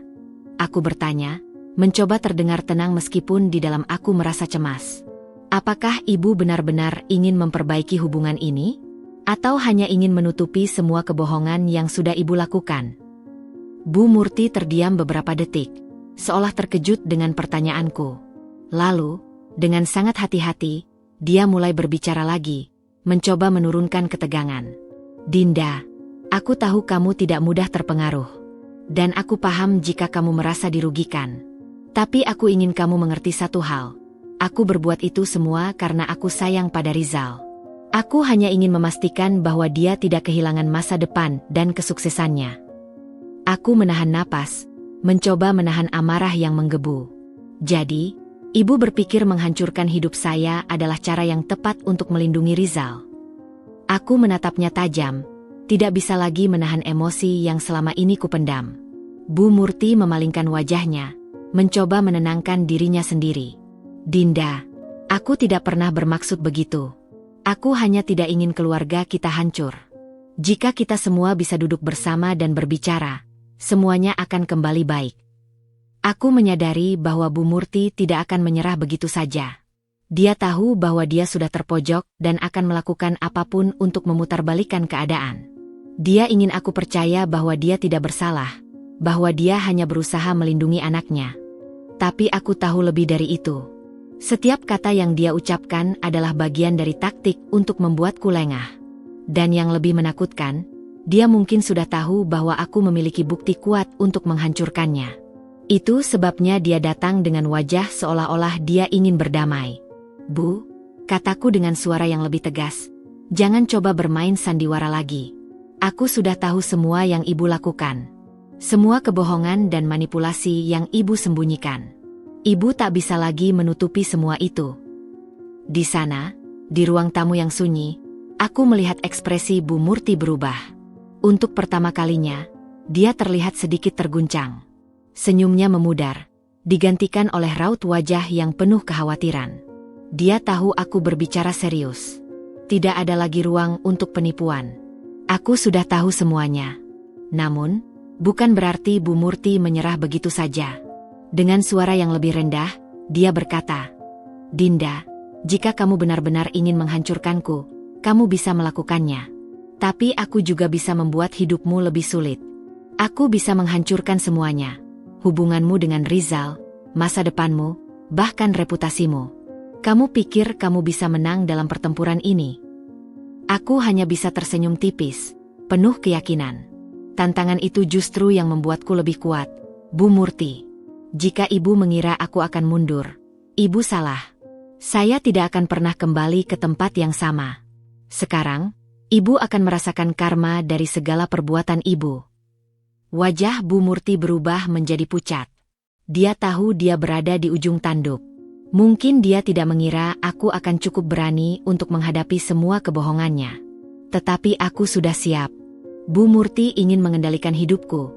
aku bertanya, mencoba terdengar tenang meskipun di dalam aku merasa cemas. "Apakah ibu benar-benar ingin memperbaiki hubungan ini? Atau hanya ingin menutupi semua kebohongan yang sudah ibu lakukan?" Bu Murti terdiam beberapa detik, seolah terkejut dengan pertanyaanku. Lalu, dengan sangat hati-hati, dia mulai berbicara lagi, mencoba menurunkan ketegangan. "Dinda, aku tahu kamu tidak mudah terpengaruh. Dan aku paham jika kamu merasa dirugikan. Tapi aku ingin kamu mengerti satu hal. Aku berbuat itu semua karena aku sayang pada Rizal. Aku hanya ingin memastikan bahwa dia tidak kehilangan masa depan dan kesuksesannya." Aku menahan napas, mencoba menahan amarah yang menggebu. "Jadi, ibu berpikir menghancurkan hidup saya adalah cara yang tepat untuk melindungi Rizal?" Aku menatapnya tajam, tidak bisa lagi menahan emosi yang selama ini kupendam. Bu Murti memalingkan wajahnya, mencoba menenangkan dirinya sendiri. "Dinda, aku tidak pernah bermaksud begitu. Aku hanya tidak ingin keluarga kita hancur. Jika kita semua bisa duduk bersama dan berbicara, semuanya akan kembali baik." Aku menyadari bahwa Bu Murti tidak akan menyerah begitu saja. Dia tahu bahwa dia sudah terpojok dan akan melakukan apapun untuk memutarbalikkan keadaan. Dia ingin aku percaya bahwa dia tidak bersalah, bahwa dia hanya berusaha melindungi anaknya. Tapi aku tahu lebih dari itu. Setiap kata yang dia ucapkan adalah bagian dari taktik untuk membuatku lengah. Dan yang lebih menakutkan, dia mungkin sudah tahu bahwa aku memiliki bukti kuat untuk menghancurkannya. Itu sebabnya dia datang dengan wajah seolah-olah dia ingin berdamai. "Bu," kataku dengan suara yang lebih tegas, "jangan coba bermain sandiwara lagi. Aku sudah tahu semua yang ibu lakukan. Semua kebohongan dan manipulasi yang ibu sembunyikan. Ibu tak bisa lagi menutupi semua itu." Di sana, di ruang tamu yang sunyi, aku melihat ekspresi Bu Murti berubah. Untuk pertama kalinya, dia terlihat sedikit terguncang. Senyumnya memudar, digantikan oleh raut wajah yang penuh kekhawatiran. Dia tahu aku berbicara serius. Tidak ada lagi ruang untuk penipuan. Aku sudah tahu semuanya. Namun, bukan berarti Bu Murti menyerah begitu saja. Dengan suara yang lebih rendah, dia berkata, "Dinda, jika kamu benar-benar ingin menghancurkanku, kamu bisa melakukannya. Tapi aku juga bisa membuat hidupmu lebih sulit. Aku bisa menghancurkan semuanya. Hubunganmu dengan Rizal, masa depanmu, bahkan reputasimu. Kamu pikir kamu bisa menang dalam pertempuran ini?" Aku hanya bisa tersenyum tipis, penuh keyakinan. Tantangan itu justru yang membuatku lebih kuat. "Bu Murti, jika ibu mengira aku akan mundur, ibu salah. Saya tidak akan pernah kembali ke tempat yang sama. Sekarang, ibu akan merasakan karma dari segala perbuatan ibu." Wajah Bu Murti berubah menjadi pucat. Dia tahu dia berada di ujung tanduk. Mungkin dia tidak mengira aku akan cukup berani untuk menghadapi semua kebohongannya. Tetapi aku sudah siap. Bu Murti ingin mengendalikan hidupku.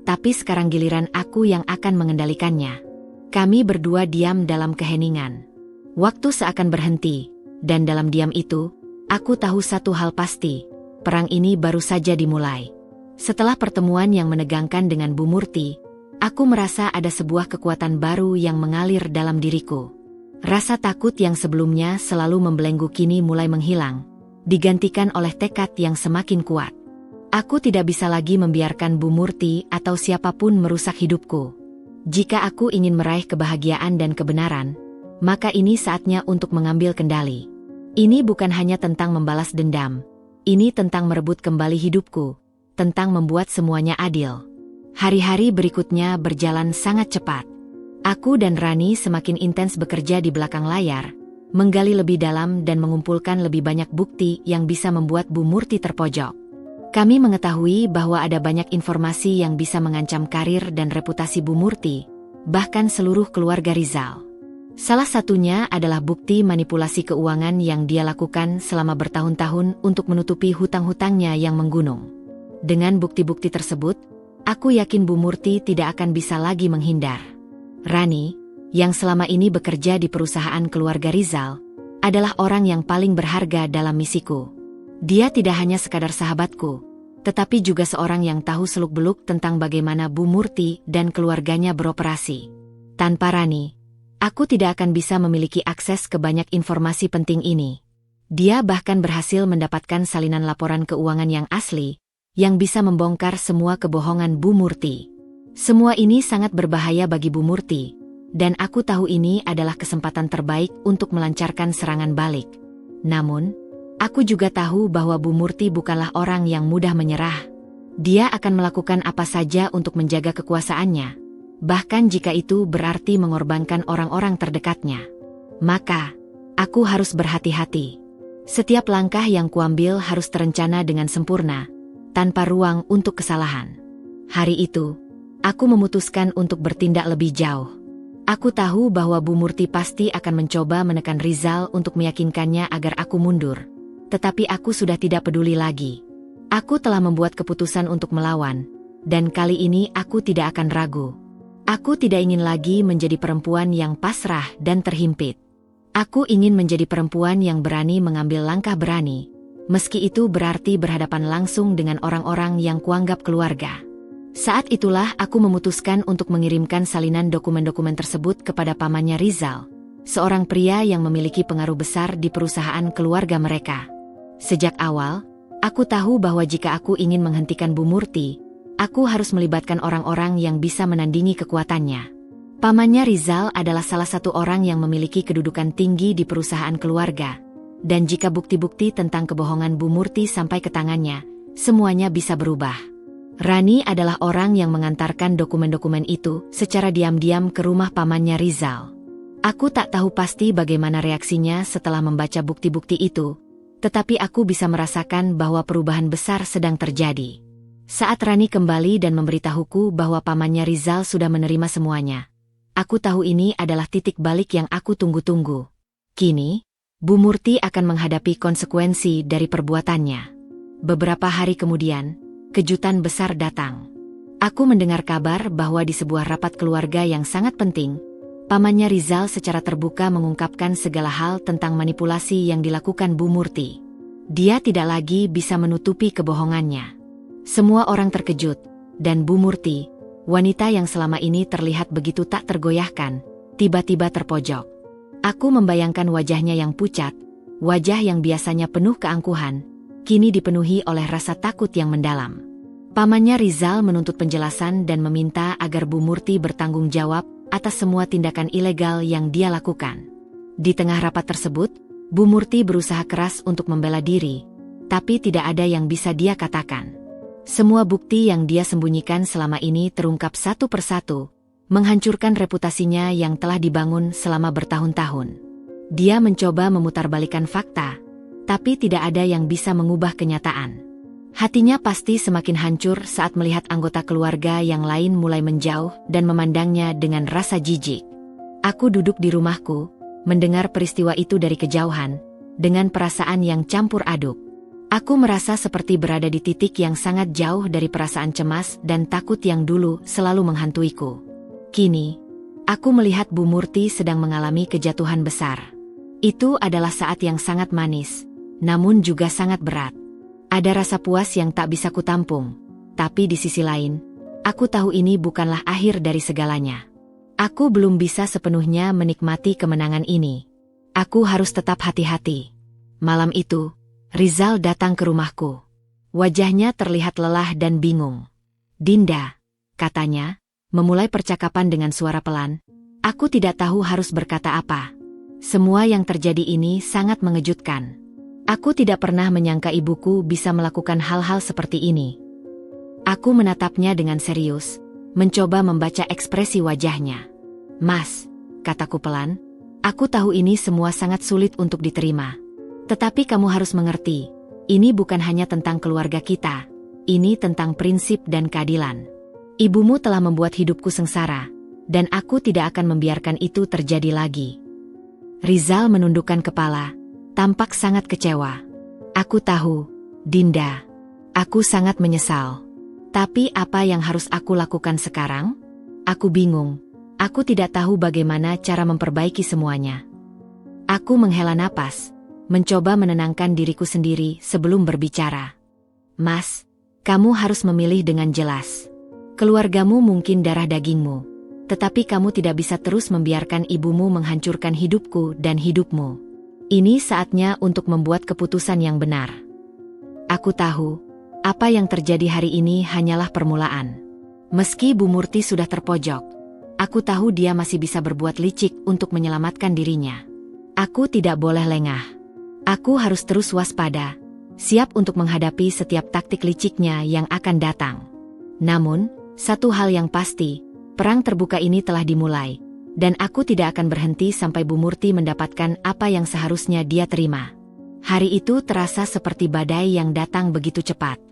Tapi sekarang giliran aku yang akan mengendalikannya. Kami berdua diam dalam keheningan. Waktu seakan berhenti, dan dalam diam itu, aku tahu satu hal pasti, perang ini baru saja dimulai. Setelah pertemuan yang menegangkan dengan Bu Murti, aku merasa ada sebuah kekuatan baru yang mengalir dalam diriku. Rasa takut yang sebelumnya selalu membelenggu kini mulai menghilang, digantikan oleh tekad yang semakin kuat. Aku tidak bisa lagi membiarkan Bu Murti atau siapapun merusak hidupku. Jika aku ingin meraih kebahagiaan dan kebenaran, maka ini saatnya untuk mengambil kendali. Ini bukan hanya tentang membalas dendam, ini tentang merebut kembali hidupku, tentang membuat semuanya adil. Hari-hari berikutnya berjalan sangat cepat. Aku dan Rani semakin intens bekerja di belakang layar, menggali lebih dalam dan mengumpulkan lebih banyak bukti yang bisa membuat Bu Murti terpojok. Kami mengetahui bahwa ada banyak informasi yang bisa mengancam karir dan reputasi Bu Murti, bahkan seluruh keluarga Rizal. Salah satunya adalah bukti manipulasi keuangan yang dia lakukan selama bertahun-tahun untuk menutupi hutang-hutangnya yang menggunung. Dengan bukti-bukti tersebut, aku yakin Bu Murti tidak akan bisa lagi menghindar. Rani, yang selama ini bekerja di perusahaan keluarga Rizal, adalah orang yang paling berharga dalam misiku. Dia tidak hanya sekadar sahabatku, tetapi juga seorang yang tahu seluk-beluk tentang bagaimana Bu Murti dan keluarganya beroperasi. Tanpa Rani, aku tidak akan bisa memiliki akses ke banyak informasi penting ini. Dia bahkan berhasil mendapatkan salinan laporan keuangan yang asli, yang bisa membongkar semua kebohongan Bu Murti. Semua ini sangat berbahaya bagi Bu Murti, dan aku tahu ini adalah kesempatan terbaik untuk melancarkan serangan balik. Namun, aku juga tahu bahwa Bu Murti bukanlah orang yang mudah menyerah. Dia akan melakukan apa saja untuk menjaga kekuasaannya, bahkan jika itu berarti mengorbankan orang-orang terdekatnya. Maka, aku harus berhati-hati. Setiap langkah yang kuambil harus terencana dengan sempurna, tanpa ruang untuk kesalahan. Hari itu, aku memutuskan untuk bertindak lebih jauh. Aku tahu bahwa Bu Murti pasti akan mencoba menekan Rizal untuk meyakinkannya agar aku mundur. Tetapi aku sudah tidak peduli lagi. Aku telah membuat keputusan untuk melawan, dan kali ini aku tidak akan ragu. Aku tidak ingin lagi menjadi perempuan yang pasrah dan terhimpit. Aku ingin menjadi perempuan yang berani mengambil langkah berani, meski itu berarti berhadapan langsung dengan orang-orang yang kuanggap keluarga. Saat itulah aku memutuskan untuk mengirimkan salinan dokumen-dokumen tersebut kepada pamannya Rizal, seorang pria yang memiliki pengaruh besar di perusahaan keluarga mereka. Sejak awal, aku tahu bahwa jika aku ingin menghentikan Bu Murti, aku harus melibatkan orang-orang yang bisa menandingi kekuatannya. Pamannya Rizal adalah salah satu orang yang memiliki kedudukan tinggi di perusahaan keluarga, dan jika bukti-bukti tentang kebohongan Bu Murti sampai ke tangannya, semuanya bisa berubah. Rani adalah orang yang mengantarkan dokumen-dokumen itu secara diam-diam ke rumah pamannya Rizal. Aku tak tahu pasti bagaimana reaksinya setelah membaca bukti-bukti itu, tetapi aku bisa merasakan bahwa perubahan besar sedang terjadi. Saat Rani kembali dan memberitahuku bahwa pamannya Rizal sudah menerima semuanya, aku tahu ini adalah titik balik yang aku tunggu-tunggu. Kini, Bu Murti akan menghadapi konsekuensi dari perbuatannya. Beberapa hari kemudian, kejutan besar datang. Aku mendengar kabar bahwa di sebuah rapat keluarga yang sangat penting, pamannya Rizal secara terbuka mengungkapkan segala hal tentang manipulasi yang dilakukan Bu Murti. Dia tidak lagi bisa menutupi kebohongannya. Semua orang terkejut, dan Bu Murti, wanita yang selama ini terlihat begitu tak tergoyahkan, tiba-tiba terpojok. Aku membayangkan wajahnya yang pucat, wajah yang biasanya penuh keangkuhan, kini dipenuhi oleh rasa takut yang mendalam. Pamannya Rizal menuntut penjelasan dan meminta agar Bu Murti bertanggung jawab atas semua tindakan ilegal yang dia lakukan. Di tengah rapat tersebut, Bu Murti berusaha keras untuk membela diri, tapi tidak ada yang bisa dia katakan. Semua bukti yang dia sembunyikan selama ini terungkap satu persatu, menghancurkan reputasinya yang telah dibangun selama bertahun-tahun. Dia mencoba memutarbalikkan fakta, tapi tidak ada yang bisa mengubah kenyataan. Hatinya pasti semakin hancur saat melihat anggota keluarga yang lain mulai menjauh dan memandangnya dengan rasa jijik. Aku duduk di rumahku, mendengar peristiwa itu dari kejauhan, dengan perasaan yang campur aduk. Aku merasa seperti berada di titik yang sangat jauh dari perasaan cemas dan takut yang dulu selalu menghantuiku. Kini, aku melihat Bu Murti sedang mengalami kejatuhan besar. Itu adalah saat yang sangat manis, namun juga sangat berat. Ada rasa puas yang tak bisa kutampung, tapi di sisi lain, aku tahu ini bukanlah akhir dari segalanya. Aku belum bisa sepenuhnya menikmati kemenangan ini. Aku harus tetap hati-hati. Malam itu, Rizal datang ke rumahku. Wajahnya terlihat lelah dan bingung. "Dinda," katanya, memulai percakapan dengan suara pelan. Aku tidak tahu harus berkata apa. Semua yang terjadi ini sangat mengejutkan. Aku tidak pernah menyangka ibuku bisa melakukan hal-hal seperti ini. Aku menatapnya dengan serius, mencoba membaca ekspresi wajahnya. "Mas," kataku pelan, "aku tahu ini semua sangat sulit untuk diterima. Tetapi kamu harus mengerti, ini bukan hanya tentang keluarga kita, ini tentang prinsip dan keadilan. Ibumu telah membuat hidupku sengsara, dan aku tidak akan membiarkan itu terjadi lagi." Rizal menundukkan kepala, tampak sangat kecewa. "Aku tahu, Dinda. Aku sangat menyesal. Tapi apa yang harus aku lakukan sekarang? Aku bingung. Aku tidak tahu bagaimana cara memperbaiki semuanya." Aku menghela napas, mencoba menenangkan diriku sendiri sebelum berbicara. "Mas, kamu harus memilih dengan jelas. Keluargamu mungkin darah dagingmu, tetapi kamu tidak bisa terus membiarkan ibumu menghancurkan hidupku dan hidupmu. Ini saatnya untuk membuat keputusan yang benar. Aku tahu, apa yang terjadi hari ini hanyalah permulaan. Meski Bu Murti sudah terpojok, aku tahu dia masih bisa berbuat licik untuk menyelamatkan dirinya. Aku tidak boleh lengah. Aku harus terus waspada, siap untuk menghadapi setiap taktik liciknya yang akan datang. Namun, satu hal yang pasti, perang terbuka ini telah dimulai, dan aku tidak akan berhenti sampai Bu Murti mendapatkan apa yang seharusnya dia terima." Hari itu terasa seperti badai yang datang begitu cepat.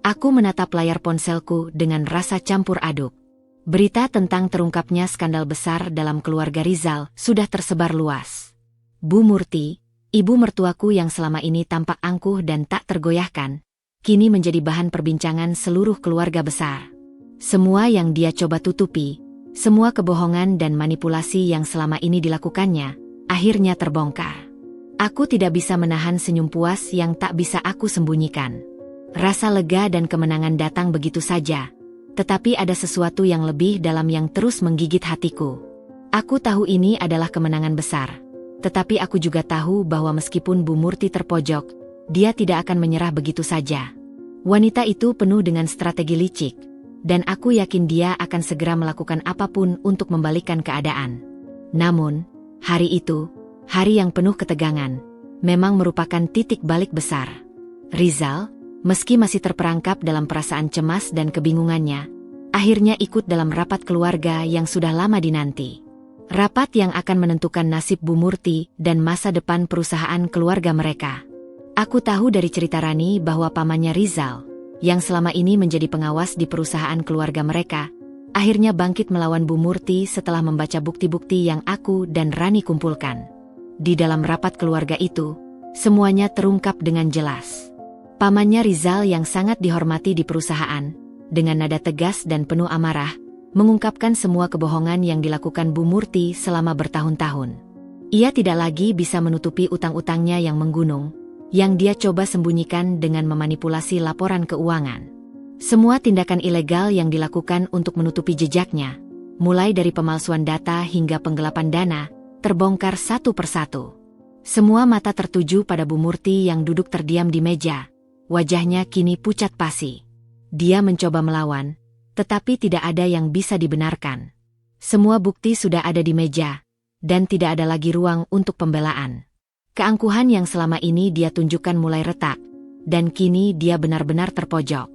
Aku menatap layar ponselku dengan rasa campur aduk. Berita tentang terungkapnya skandal besar dalam keluarga Rizal sudah tersebar luas. Bu Murti, ibu mertuaku yang selama ini tampak angkuh dan tak tergoyahkan, kini menjadi bahan perbincangan seluruh keluarga besar. Semua yang dia coba tutupi, semua kebohongan dan manipulasi yang selama ini dilakukannya, akhirnya terbongkar. Aku tidak bisa menahan senyum puas yang tak bisa aku sembunyikan. Rasa lega dan kemenangan datang begitu saja, tetapi ada sesuatu yang lebih dalam yang terus menggigit hatiku. Aku tahu ini adalah kemenangan besar, tetapi aku juga tahu bahwa meskipun Bu Murti terpojok, dia tidak akan menyerah begitu saja. Wanita itu penuh dengan strategi licik, dan aku yakin dia akan segera melakukan apapun untuk membalikkan keadaan. Namun, hari itu, hari yang penuh ketegangan, memang merupakan titik balik besar. "Rizal, meski masih terperangkap dalam perasaan cemas dan kebingungannya, akhirnya ikut dalam rapat keluarga yang sudah lama dinanti. Rapat yang akan menentukan nasib Bu Murti dan masa depan perusahaan keluarga mereka. Aku tahu dari cerita Rani bahwa pamannya Rizal, yang selama ini menjadi pengawas di perusahaan keluarga mereka, akhirnya bangkit melawan Bu Murti setelah membaca bukti-bukti yang aku dan Rani kumpulkan. Di dalam rapat keluarga itu, semuanya terungkap dengan jelas. Pamannya Rizal yang sangat dihormati di perusahaan, dengan nada tegas dan penuh amarah, mengungkapkan semua kebohongan yang dilakukan Bu Murti selama bertahun-tahun. Ia tidak lagi bisa menutupi utang-utangnya yang menggunung, yang dia coba sembunyikan dengan memanipulasi laporan keuangan. Semua tindakan ilegal yang dilakukan untuk menutupi jejaknya, mulai dari pemalsuan data hingga penggelapan dana, terbongkar satu persatu. Semua mata tertuju pada Bu Murti yang duduk terdiam di meja. Wajahnya kini pucat pasi. Dia mencoba melawan, tetapi tidak ada yang bisa dibenarkan. Semua bukti sudah ada di meja, dan tidak ada lagi ruang untuk pembelaan. Keangkuhan yang selama ini dia tunjukkan mulai retak, dan kini dia benar-benar terpojok.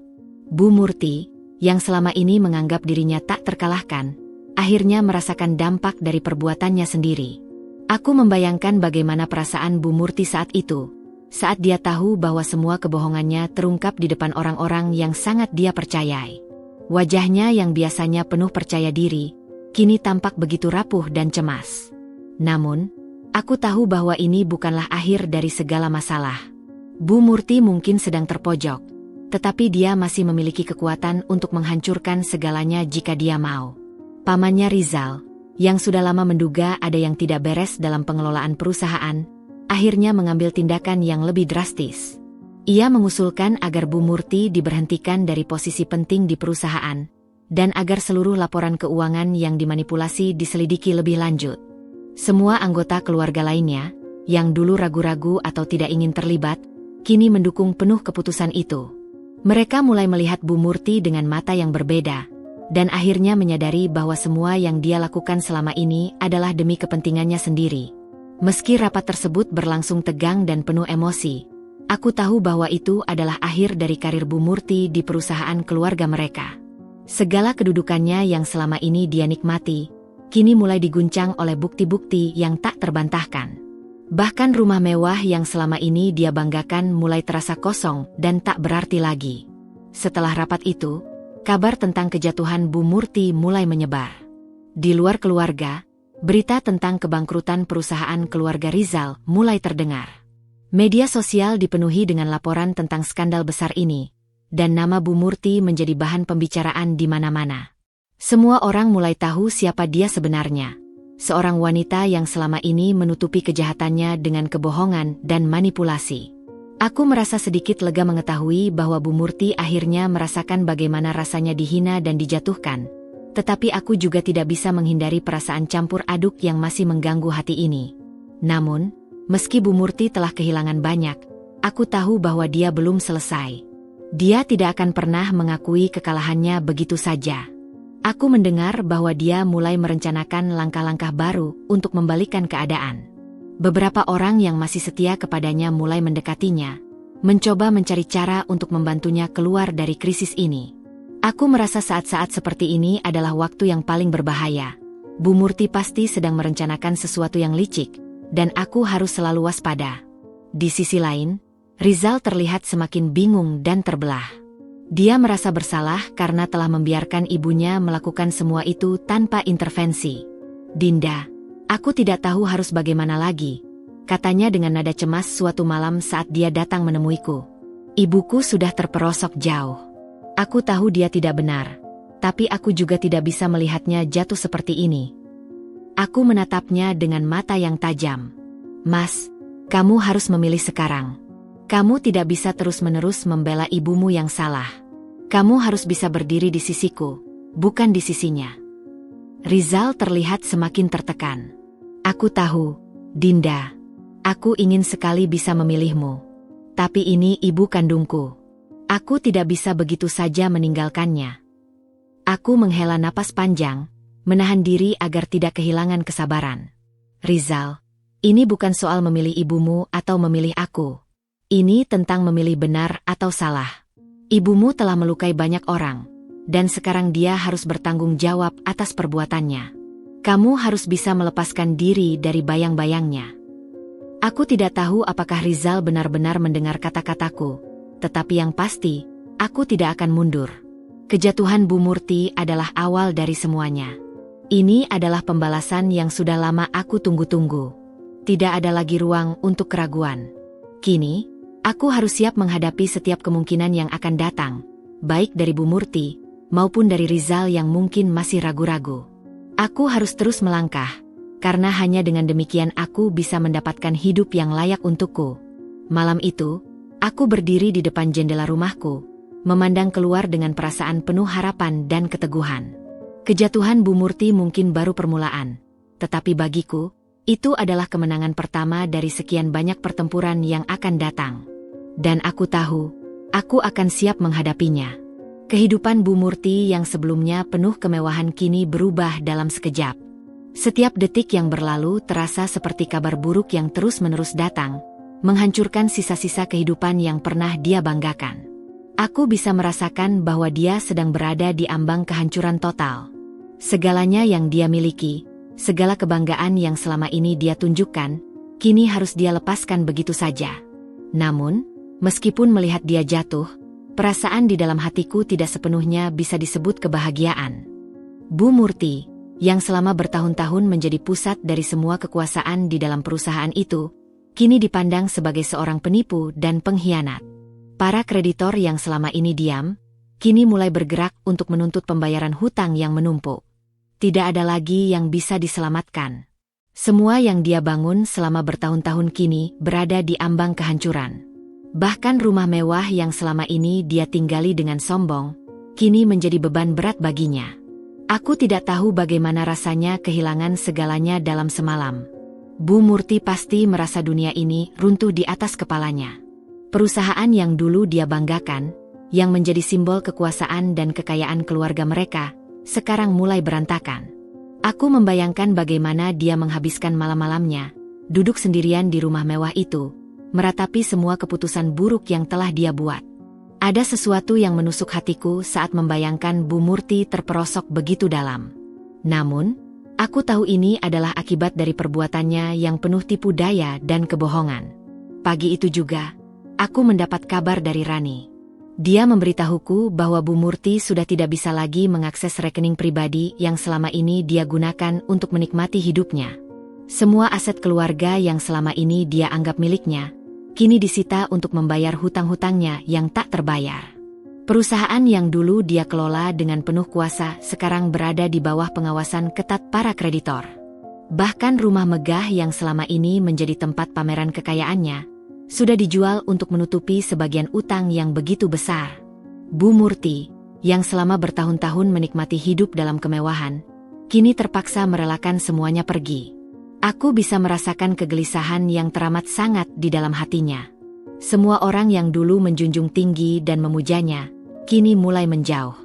Bu Murti, yang selama ini menganggap dirinya tak terkalahkan, akhirnya merasakan dampak dari perbuatannya sendiri. Aku membayangkan bagaimana perasaan Bu Murti saat itu, saat dia tahu bahwa semua kebohongannya terungkap di depan orang-orang yang sangat dia percayai. Wajahnya yang biasanya penuh percaya diri, kini tampak begitu rapuh dan cemas. Namun, aku tahu bahwa ini bukanlah akhir dari segala masalah. Bu Murti mungkin sedang terpojok, tetapi dia masih memiliki kekuatan untuk menghancurkan segalanya jika dia mau. Pamannya Rizal, yang sudah lama menduga ada yang tidak beres dalam pengelolaan perusahaan, akhirnya mengambil tindakan yang lebih drastis. Ia mengusulkan agar Bu Murti diberhentikan dari posisi penting di perusahaan, dan agar seluruh laporan keuangan yang dimanipulasi diselidiki lebih lanjut. Semua anggota keluarga lainnya, yang dulu ragu-ragu atau tidak ingin terlibat, kini mendukung penuh keputusan itu. Mereka mulai melihat Bu Murti dengan mata yang berbeda, dan akhirnya menyadari bahwa semua yang dia lakukan selama ini adalah demi kepentingannya sendiri. Meski rapat tersebut berlangsung tegang dan penuh emosi, aku tahu bahwa itu adalah akhir dari karir Bu Murti di perusahaan keluarga mereka. Segala kedudukannya yang selama ini dia nikmati, kini mulai diguncang oleh bukti-bukti yang tak terbantahkan. Bahkan rumah mewah yang selama ini dia banggakan mulai terasa kosong dan tak berarti lagi. Setelah rapat itu, kabar tentang kejatuhan Bu Murti mulai menyebar. Di luar keluarga, berita tentang kebangkrutan perusahaan keluarga Rizal mulai terdengar. Media sosial dipenuhi dengan laporan tentang skandal besar ini, dan nama Bu Murti menjadi bahan pembicaraan di mana-mana. Semua orang mulai tahu siapa dia sebenarnya. Seorang wanita yang selama ini menutupi kejahatannya dengan kebohongan dan manipulasi. Aku merasa sedikit lega mengetahui bahwa Bu Murti akhirnya merasakan bagaimana rasanya dihina dan dijatuhkan. Tetapi aku juga tidak bisa menghindari perasaan campur aduk yang masih mengganggu hati ini. Namun, meski Bu Murti telah kehilangan banyak, aku tahu bahwa dia belum selesai. Dia tidak akan pernah mengakui kekalahannya begitu saja. Aku mendengar bahwa dia mulai merencanakan langkah-langkah baru untuk membalikkan keadaan. Beberapa orang yang masih setia kepadanya mulai mendekatinya, mencoba mencari cara untuk membantunya keluar dari krisis ini. Aku merasa saat-saat seperti ini adalah waktu yang paling berbahaya. Bu Murti pasti sedang merencanakan sesuatu yang licik, dan aku harus selalu waspada. Di sisi lain, Rizal terlihat semakin bingung dan terbelah. Dia merasa bersalah karena telah membiarkan ibunya melakukan semua itu tanpa intervensi. "Dinda, aku tidak tahu harus bagaimana lagi," katanya dengan nada cemas suatu malam saat dia datang menemuiku. "Ibuku sudah terperosok jauh. Aku tahu dia tidak benar, tapi aku juga tidak bisa melihatnya jatuh seperti ini." Aku menatapnya dengan mata yang tajam. "Mas, kamu harus memilih sekarang. Kamu tidak bisa terus-menerus membela ibumu yang salah. Kamu harus bisa berdiri di sisiku, bukan di sisinya." Rizal terlihat semakin tertekan. "Aku tahu, Dinda. Aku ingin sekali bisa memilihmu. Tapi ini ibu kandungku. Aku tidak bisa begitu saja meninggalkannya." Aku menghela napas panjang, menahan diri agar tidak kehilangan kesabaran. "Rizal, ini bukan soal memilih ibumu atau memilih aku. Ini tentang memilih benar atau salah. Ibumu telah melukai banyak orang, dan sekarang dia harus bertanggung jawab atas perbuatannya. Kamu harus bisa melepaskan diri dari bayang-bayangnya. Aku tidak tahu apakah Rizal benar-benar mendengar kata-kataku, tetapi yang pasti, aku tidak akan mundur. Kejatuhan Bu Murti adalah awal dari semuanya. Ini adalah pembalasan yang sudah lama aku tunggu-tunggu. Tidak ada lagi ruang untuk keraguan. Kini, aku harus siap menghadapi setiap kemungkinan yang akan datang, baik dari Bu Murti, maupun dari Rizal yang mungkin masih ragu-ragu. Aku harus terus melangkah, karena hanya dengan demikian aku bisa mendapatkan hidup yang layak untukku. Malam itu, aku berdiri di depan jendela rumahku, memandang keluar dengan perasaan penuh harapan dan keteguhan. Kejatuhan Bu Murti mungkin baru permulaan, tetapi bagiku, itu adalah kemenangan pertama dari sekian banyak pertempuran yang akan datang. Dan aku tahu, aku akan siap menghadapinya. Kehidupan Bu Murti yang sebelumnya penuh kemewahan kini berubah dalam sekejap. Setiap detik yang berlalu terasa seperti kabar buruk yang terus-menerus datang, menghancurkan sisa-sisa kehidupan yang pernah dia banggakan. Aku bisa merasakan bahwa dia sedang berada di ambang kehancuran total. Segalanya yang dia miliki, segala kebanggaan yang selama ini dia tunjukkan, kini harus dia lepaskan begitu saja. Namun, meskipun melihat dia jatuh, perasaan di dalam hatiku tidak sepenuhnya bisa disebut kebahagiaan. Bu Murti, yang selama bertahun-tahun menjadi pusat dari semua kekuasaan di dalam perusahaan itu, kini dipandang sebagai seorang penipu dan pengkhianat. Para kreditor yang selama ini diam, kini mulai bergerak untuk menuntut pembayaran hutang yang menumpuk. Tidak ada lagi yang bisa diselamatkan. Semua yang dia bangun selama bertahun-tahun kini berada di ambang kehancuran. Bahkan rumah mewah yang selama ini dia tinggali dengan sombong, kini menjadi beban berat baginya. Aku tidak tahu bagaimana rasanya kehilangan segalanya dalam semalam. Bu Murti pasti merasa dunia ini runtuh di atas kepalanya. Perusahaan yang dulu dia banggakan, yang menjadi simbol kekuasaan dan kekayaan keluarga mereka, sekarang mulai berantakan. Aku membayangkan bagaimana dia menghabiskan malam-malamnya, duduk sendirian di rumah mewah itu, meratapi semua keputusan buruk yang telah dia buat. Ada sesuatu yang menusuk hatiku saat membayangkan Bu Murti terperosok begitu dalam. Namun, aku tahu ini adalah akibat dari perbuatannya yang penuh tipu daya dan kebohongan. Pagi itu juga, aku mendapat kabar dari Rani. Dia memberitahuku bahwa Bu Murti sudah tidak bisa lagi mengakses rekening pribadi yang selama ini dia gunakan untuk menikmati hidupnya. Semua aset keluarga yang selama ini dia anggap miliknya, kini disita untuk membayar hutang-hutangnya yang tak terbayar. Perusahaan yang dulu dia kelola dengan penuh kuasa sekarang berada di bawah pengawasan ketat para kreditor. Bahkan rumah megah yang selama ini menjadi tempat pameran kekayaannya, sudah dijual untuk menutupi sebagian utang yang begitu besar. Bu Murti, yang selama bertahun-tahun menikmati hidup dalam kemewahan, kini terpaksa merelakan semuanya pergi. Aku bisa merasakan kegelisahan yang teramat sangat di dalam hatinya. Semua orang yang dulu menjunjung tinggi dan memujanya, kini mulai menjauh.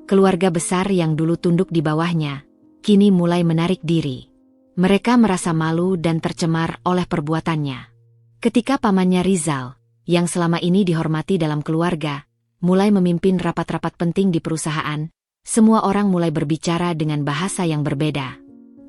Keluarga besar yang dulu tunduk di bawahnya, kini mulai menarik diri. Mereka merasa malu dan tercemar oleh perbuatannya. Ketika pamannya Rizal, yang selama ini dihormati dalam keluarga, mulai memimpin rapat-rapat penting di perusahaan, semua orang mulai berbicara dengan bahasa yang berbeda.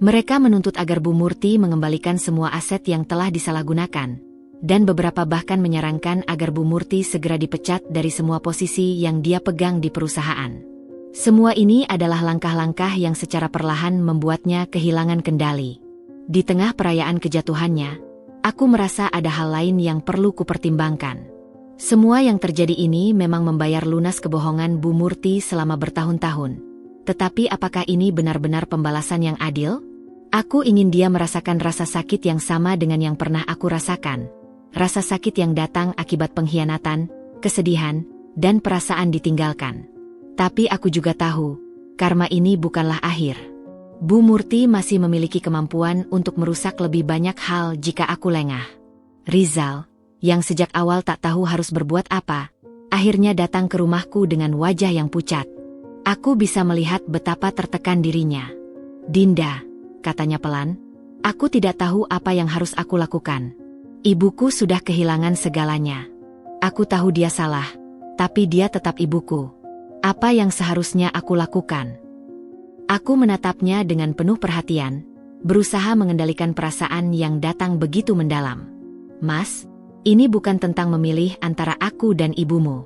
Mereka menuntut agar Bu Murti mengembalikan semua aset yang telah disalahgunakan, dan beberapa bahkan menyarankan agar Bu Murti segera dipecat dari semua posisi yang dia pegang di perusahaan. Semua ini adalah langkah-langkah yang secara perlahan membuatnya kehilangan kendali. Di tengah perayaan kejatuhannya, aku merasa ada hal lain yang perlu kupertimbangkan. Semua yang terjadi ini memang membayar lunas kebohongan Bu Murti selama bertahun-tahun. Tetapi apakah ini benar-benar pembalasan yang adil? Aku ingin dia merasakan rasa sakit yang sama dengan yang pernah aku rasakan. Rasa sakit yang datang akibat pengkhianatan, kesedihan, dan perasaan ditinggalkan. Tapi aku juga tahu, karma ini bukanlah akhir. Bu Murti masih memiliki kemampuan untuk merusak lebih banyak hal jika aku lengah. Rizal, yang sejak awal tak tahu harus berbuat apa, akhirnya datang ke rumahku dengan wajah yang pucat. Aku bisa melihat betapa tertekan dirinya. "Dinda," katanya pelan, "aku tidak tahu apa yang harus aku lakukan. Ibuku sudah kehilangan segalanya. Aku tahu dia salah, tapi dia tetap ibuku. Apa yang seharusnya aku lakukan? Aku menatapnya dengan penuh perhatian, berusaha mengendalikan perasaan yang datang begitu mendalam. Mas, ini bukan tentang memilih antara aku dan ibumu.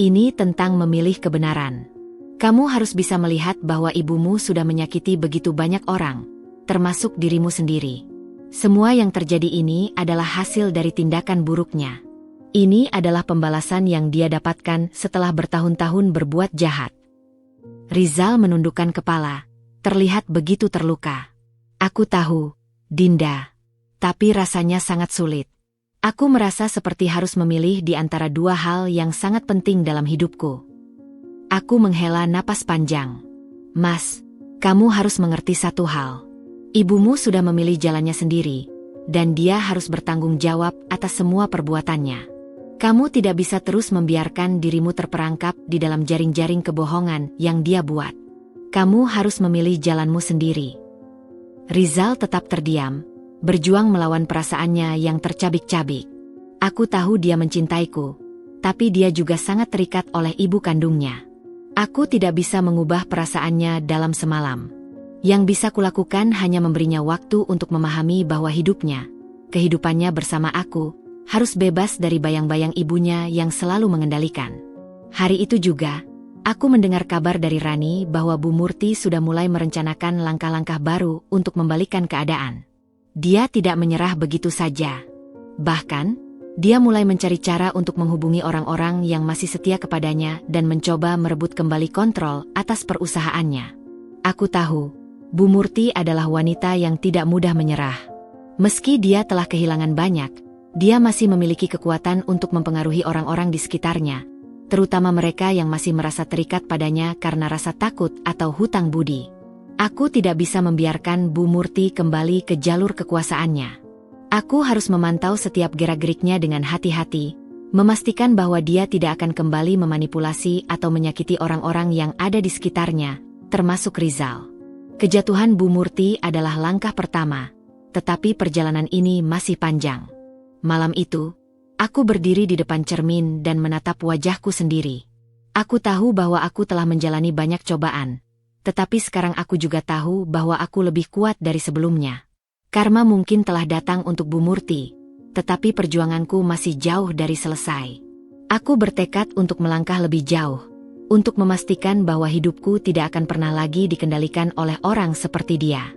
Ini tentang memilih kebenaran. Kamu harus bisa melihat bahwa ibumu sudah menyakiti begitu banyak orang, termasuk dirimu sendiri. Semua yang terjadi ini adalah hasil dari tindakan buruknya. Ini adalah pembalasan yang dia dapatkan setelah bertahun-tahun berbuat jahat. Rizal menundukkan kepala, terlihat begitu terluka. Aku tahu, Dinda, tapi rasanya sangat sulit. Aku merasa seperti harus memilih di antara dua hal yang sangat penting dalam hidupku. Aku menghela napas panjang. Mas, kamu harus mengerti satu hal. Ibumu sudah memilih jalannya sendiri, dan dia harus bertanggung jawab atas semua perbuatannya. Kamu tidak bisa terus membiarkan dirimu terperangkap di dalam jaring-jaring kebohongan yang dia buat. Kamu harus memilih jalanmu sendiri. Rizal tetap terdiam, berjuang melawan perasaannya yang tercabik-cabik. Aku tahu dia mencintaiku, tapi dia juga sangat terikat oleh ibu kandungnya. Aku tidak bisa mengubah perasaannya dalam semalam. Yang bisa kulakukan hanya memberinya waktu untuk memahami bahwa kehidupannya bersama aku, harus bebas dari bayang-bayang ibunya yang selalu mengendalikan. Hari itu juga, aku mendengar kabar dari Rani bahwa Bu Murti sudah mulai merencanakan langkah-langkah baru untuk membalikkan keadaan. Dia tidak menyerah begitu saja. Bahkan, dia mulai mencari cara untuk menghubungi orang-orang yang masih setia kepadanya dan mencoba merebut kembali kontrol atas perusahaannya. Aku tahu, Bu Murti adalah wanita yang tidak mudah menyerah. Meski dia telah kehilangan banyak, dia masih memiliki kekuatan untuk mempengaruhi orang-orang di sekitarnya, terutama mereka yang masih merasa terikat padanya karena rasa takut atau hutang budi. Aku tidak bisa membiarkan Bu Murti kembali ke jalur kekuasaannya. Aku harus memantau setiap gerak-geriknya dengan hati-hati, memastikan bahwa dia tidak akan kembali memanipulasi atau menyakiti orang-orang yang ada di sekitarnya, termasuk Rizal. Kejatuhan Bu Murti adalah langkah pertama, tetapi perjalanan ini masih panjang. Malam itu, aku berdiri di depan cermin dan menatap wajahku sendiri. Aku tahu bahwa aku telah menjalani banyak cobaan, tetapi sekarang aku juga tahu bahwa aku lebih kuat dari sebelumnya. Karma mungkin telah datang untuk Bu Murti, tetapi perjuanganku masih jauh dari selesai. Aku bertekad untuk melangkah lebih jauh, untuk memastikan bahwa hidupku tidak akan pernah lagi dikendalikan oleh orang seperti dia.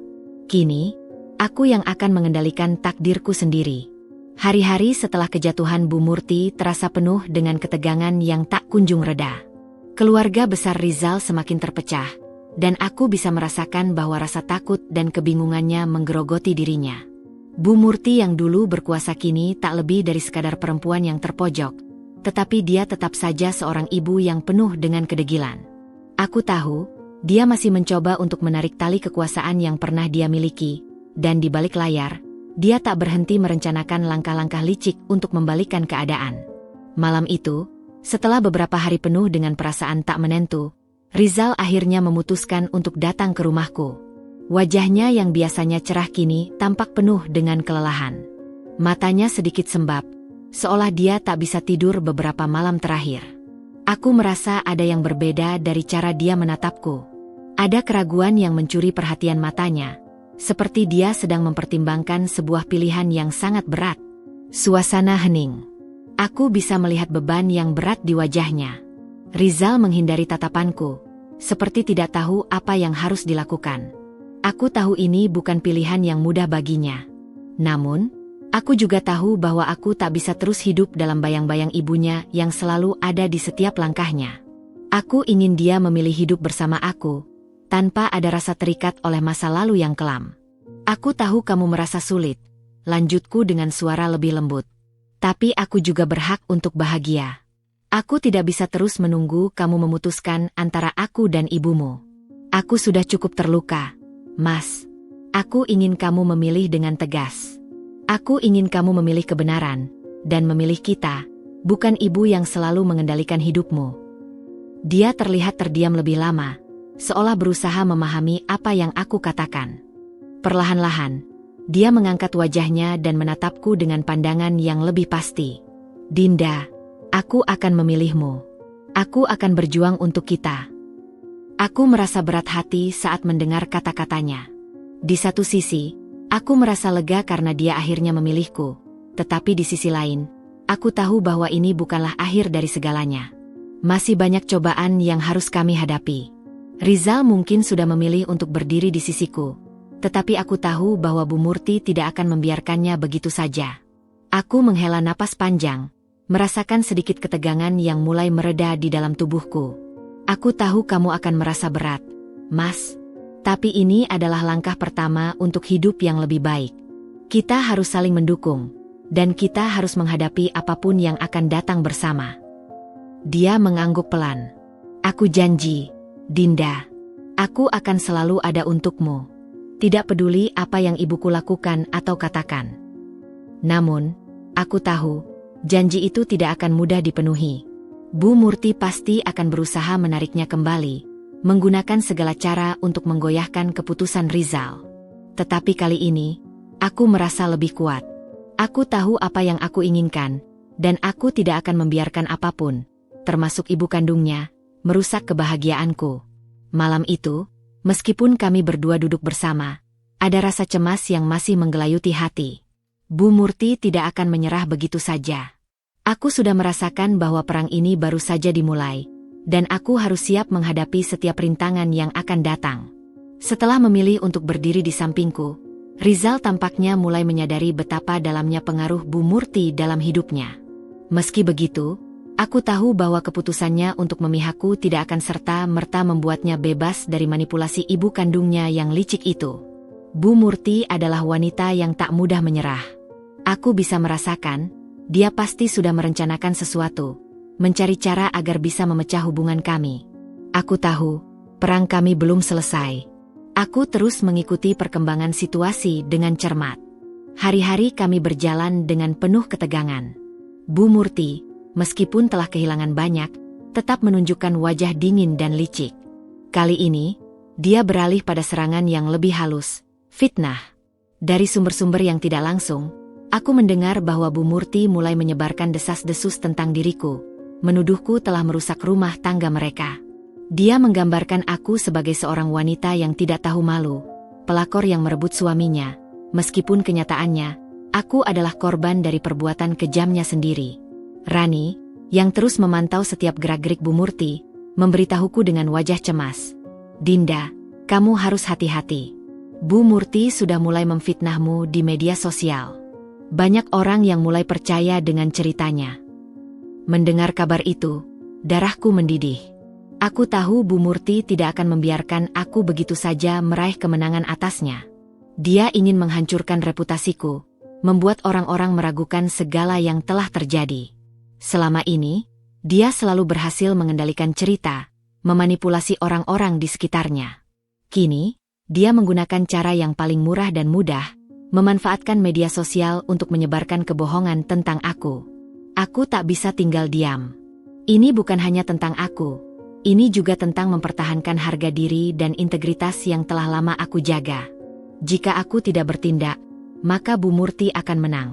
Kini, aku yang akan mengendalikan takdirku sendiri. Hari-hari setelah kejatuhan Bu Murti terasa penuh dengan ketegangan yang tak kunjung reda. Keluarga besar Rizal semakin terpecah, dan aku bisa merasakan bahwa rasa takut dan kebingungannya menggerogoti dirinya. Bu Murti yang dulu berkuasa kini tak lebih dari sekadar perempuan yang terpojok, tetapi dia tetap saja seorang ibu yang penuh dengan kedegilan. Aku tahu, dia masih mencoba untuk menarik tali kekuasaan yang pernah dia miliki, dan di balik layar, dia tak berhenti merencanakan langkah-langkah licik untuk membalikkan keadaan. Malam itu, setelah beberapa hari penuh dengan perasaan tak menentu, Rizal akhirnya memutuskan untuk datang ke rumahku. Wajahnya yang biasanya cerah kini tampak penuh dengan kelelahan. Matanya sedikit sembab, seolah dia tak bisa tidur beberapa malam terakhir. Aku merasa ada yang berbeda dari cara dia menatapku. Ada keraguan yang mencuri perhatian matanya, seperti dia sedang mempertimbangkan sebuah pilihan yang sangat berat. Suasana hening. Aku bisa melihat beban yang berat di wajahnya. Rizal menghindari tatapanku, seperti tidak tahu apa yang harus dilakukan. Aku tahu ini bukan pilihan yang mudah baginya. Namun, aku juga tahu bahwa aku tak bisa terus hidup dalam bayang-bayang ibunya yang selalu ada di setiap langkahnya. Aku ingin dia memilih hidup bersama aku, tanpa ada rasa terikat oleh masa lalu yang kelam. Aku tahu kamu merasa sulit, lanjutku dengan suara lebih lembut. Tapi aku juga berhak untuk bahagia. Aku tidak bisa terus menunggu kamu memutuskan antara aku dan ibumu. Aku sudah cukup terluka, Mas. Aku ingin kamu memilih dengan tegas. Aku ingin kamu memilih kebenaran, dan memilih kita, bukan ibu yang selalu mengendalikan hidupmu. Dia terlihat terdiam lebih lama, seolah berusaha memahami apa yang aku katakan. Perlahan-lahan, dia mengangkat wajahnya dan menatapku dengan pandangan yang lebih pasti. Dinda, Aku akan memilihmu. Aku akan berjuang untuk kita. Aku merasa berat hati saat mendengar kata-katanya. Di satu sisi, aku merasa lega karena dia akhirnya memilihku. Tetapi di sisi lain, aku tahu bahwa ini bukanlah akhir dari segalanya. Masih banyak cobaan yang harus kami hadapi. Rizal mungkin sudah memilih untuk berdiri di sisiku. Tetapi aku tahu bahwa Bu Murti tidak akan membiarkannya begitu saja. Aku menghela napas panjang, merasakan sedikit ketegangan yang mulai mereda di dalam tubuhku. Aku tahu kamu akan merasa berat, Mas. Tapi ini adalah langkah pertama untuk hidup yang lebih baik. Kita harus saling mendukung. Dan kita harus menghadapi apapun yang akan datang bersama. Dia mengangguk pelan. Aku janji, Dinda. Aku akan selalu ada untukmu. Tidak peduli apa yang ibuku lakukan atau katakan. Namun, aku tahu, janji itu tidak akan mudah dipenuhi. Bu Murti pasti akan berusaha menariknya kembali, menggunakan segala cara untuk menggoyahkan keputusan Rizal. Tetapi kali ini, aku merasa lebih kuat. Aku tahu apa yang aku inginkan, dan aku tidak akan membiarkan apapun, termasuk ibu kandungnya, merusak kebahagiaanku. Malam itu, meskipun kami berdua duduk bersama, ada rasa cemas yang masih menggelayuti hati. Bu Murti tidak akan menyerah begitu saja. Aku sudah merasakan bahwa perang ini baru saja dimulai, dan aku harus siap menghadapi setiap rintangan yang akan datang. Setelah memilih untuk berdiri di sampingku, Rizal tampaknya mulai menyadari betapa dalamnya pengaruh Bu Murti dalam hidupnya. Meski begitu, aku tahu bahwa keputusannya untuk memihakku tidak akan serta-merta membuatnya bebas dari manipulasi ibu kandungnya yang licik itu. Bu Murti adalah wanita yang tak mudah menyerah. Aku bisa merasakan, dia pasti sudah merencanakan sesuatu, mencari cara agar bisa memecah hubungan kami. Aku tahu, perang kami belum selesai. Aku terus mengikuti perkembangan situasi dengan cermat. Hari-hari kami berjalan dengan penuh ketegangan. Bu Murti, meskipun telah kehilangan banyak, tetap menunjukkan wajah dingin dan licik. Kali ini, dia beralih pada serangan yang lebih halus, fitnah. Dari sumber-sumber yang tidak langsung, aku mendengar bahwa Bu Murti mulai menyebarkan desas-desus tentang diriku, menuduhku telah merusak rumah tangga mereka. Dia menggambarkan aku sebagai seorang wanita yang tidak tahu malu, pelakor yang merebut suaminya, meskipun kenyataannya, aku adalah korban dari perbuatan kejamnya sendiri. Rani, yang terus memantau setiap gerak-gerik Bu Murti, memberitahuku dengan wajah cemas. Dinda, kamu harus hati-hati. Bu Murti sudah mulai memfitnahmu di media sosial. Banyak orang yang mulai percaya dengan ceritanya. Mendengar kabar itu, darahku mendidih. Aku tahu Bu Murti tidak akan membiarkan aku begitu saja meraih kemenangan atasnya. Dia ingin menghancurkan reputasiku, membuat orang-orang meragukan segala yang telah terjadi. Selama ini, dia selalu berhasil mengendalikan cerita, memanipulasi orang-orang di sekitarnya. Kini, dia menggunakan cara yang paling murah dan mudah, memanfaatkan media sosial untuk menyebarkan kebohongan tentang aku. Aku tak bisa tinggal diam. Ini bukan hanya tentang aku. Ini juga tentang mempertahankan harga diri dan integritas yang telah lama aku jaga. Jika aku tidak bertindak, maka Bu Murti akan menang.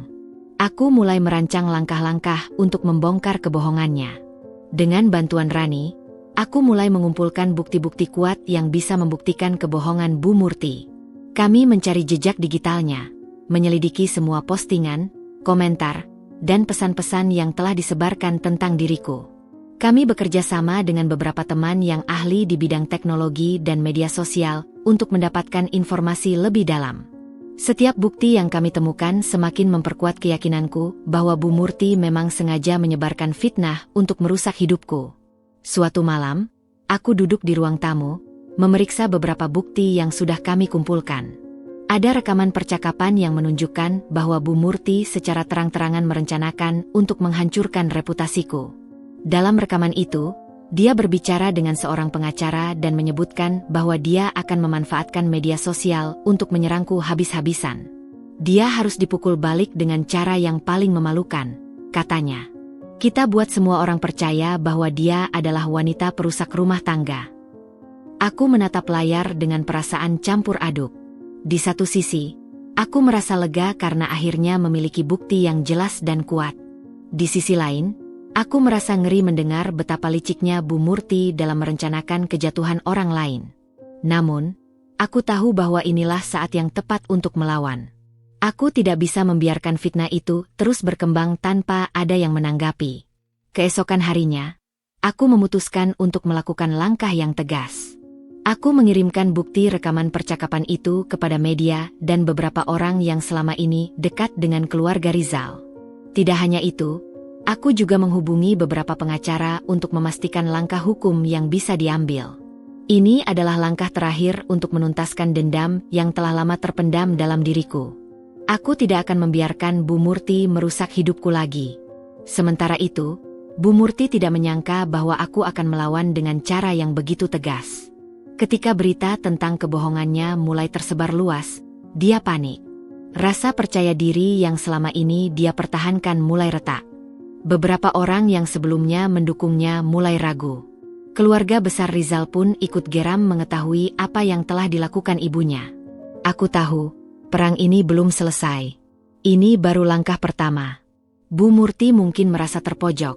Aku mulai merancang langkah-langkah untuk membongkar kebohongannya. Dengan bantuan Rani, aku mulai mengumpulkan bukti-bukti kuat yang bisa membuktikan kebohongan Bu Murti. Kami mencari jejak digitalnya, menyelidiki semua postingan, komentar, dan pesan-pesan yang telah disebarkan tentang diriku. Kami bekerja sama dengan beberapa teman yang ahli di bidang teknologi dan media sosial untuk mendapatkan informasi lebih dalam. Setiap bukti yang kami temukan semakin memperkuat keyakinanku bahwa Bu Murti memang sengaja menyebarkan fitnah untuk merusak hidupku. Suatu malam, aku duduk di ruang tamu, memeriksa beberapa bukti yang sudah kami kumpulkan. Ada rekaman percakapan yang menunjukkan bahwa Bu Murti secara terang-terangan merencanakan untuk menghancurkan reputasiku. Dalam rekaman itu, dia berbicara dengan seorang pengacara dan menyebutkan bahwa dia akan memanfaatkan media sosial untuk menyerangku habis-habisan. Dia harus dipukul balik dengan cara yang paling memalukan, katanya. Kita buat semua orang percaya bahwa dia adalah wanita perusak rumah tangga. Aku menatap layar dengan perasaan campur aduk. Di satu sisi, aku merasa lega karena akhirnya memiliki bukti yang jelas dan kuat. Di sisi lain, Aku merasa ngeri mendengar betapa liciknya Bu Murti dalam merencanakan kejatuhan orang lain. Namun, aku tahu bahwa inilah saat yang tepat untuk melawan. Aku tidak bisa membiarkan fitnah itu terus berkembang tanpa ada yang menanggapi. Keesokan harinya, aku memutuskan untuk melakukan langkah yang tegas. Aku mengirimkan bukti rekaman percakapan itu kepada media dan beberapa orang yang selama ini dekat dengan keluarga Rizal. Tidak hanya itu, aku juga menghubungi beberapa pengacara untuk memastikan langkah hukum yang bisa diambil. Ini adalah langkah terakhir untuk menuntaskan dendam yang telah lama terpendam dalam diriku. Aku tidak akan membiarkan Bu Murti merusak hidupku lagi. Sementara itu, Bu Murti tidak menyangka bahwa aku akan melawan dengan cara yang begitu tegas. Ketika berita tentang kebohongannya mulai tersebar luas, dia panik. Rasa percaya diri yang selama ini dia pertahankan mulai retak. Beberapa orang yang sebelumnya mendukungnya mulai ragu. Keluarga besar Rizal pun ikut geram mengetahui apa yang telah dilakukan ibunya. Aku tahu, perang ini belum selesai. Ini baru langkah pertama. Bu Murti mungkin merasa terpojok,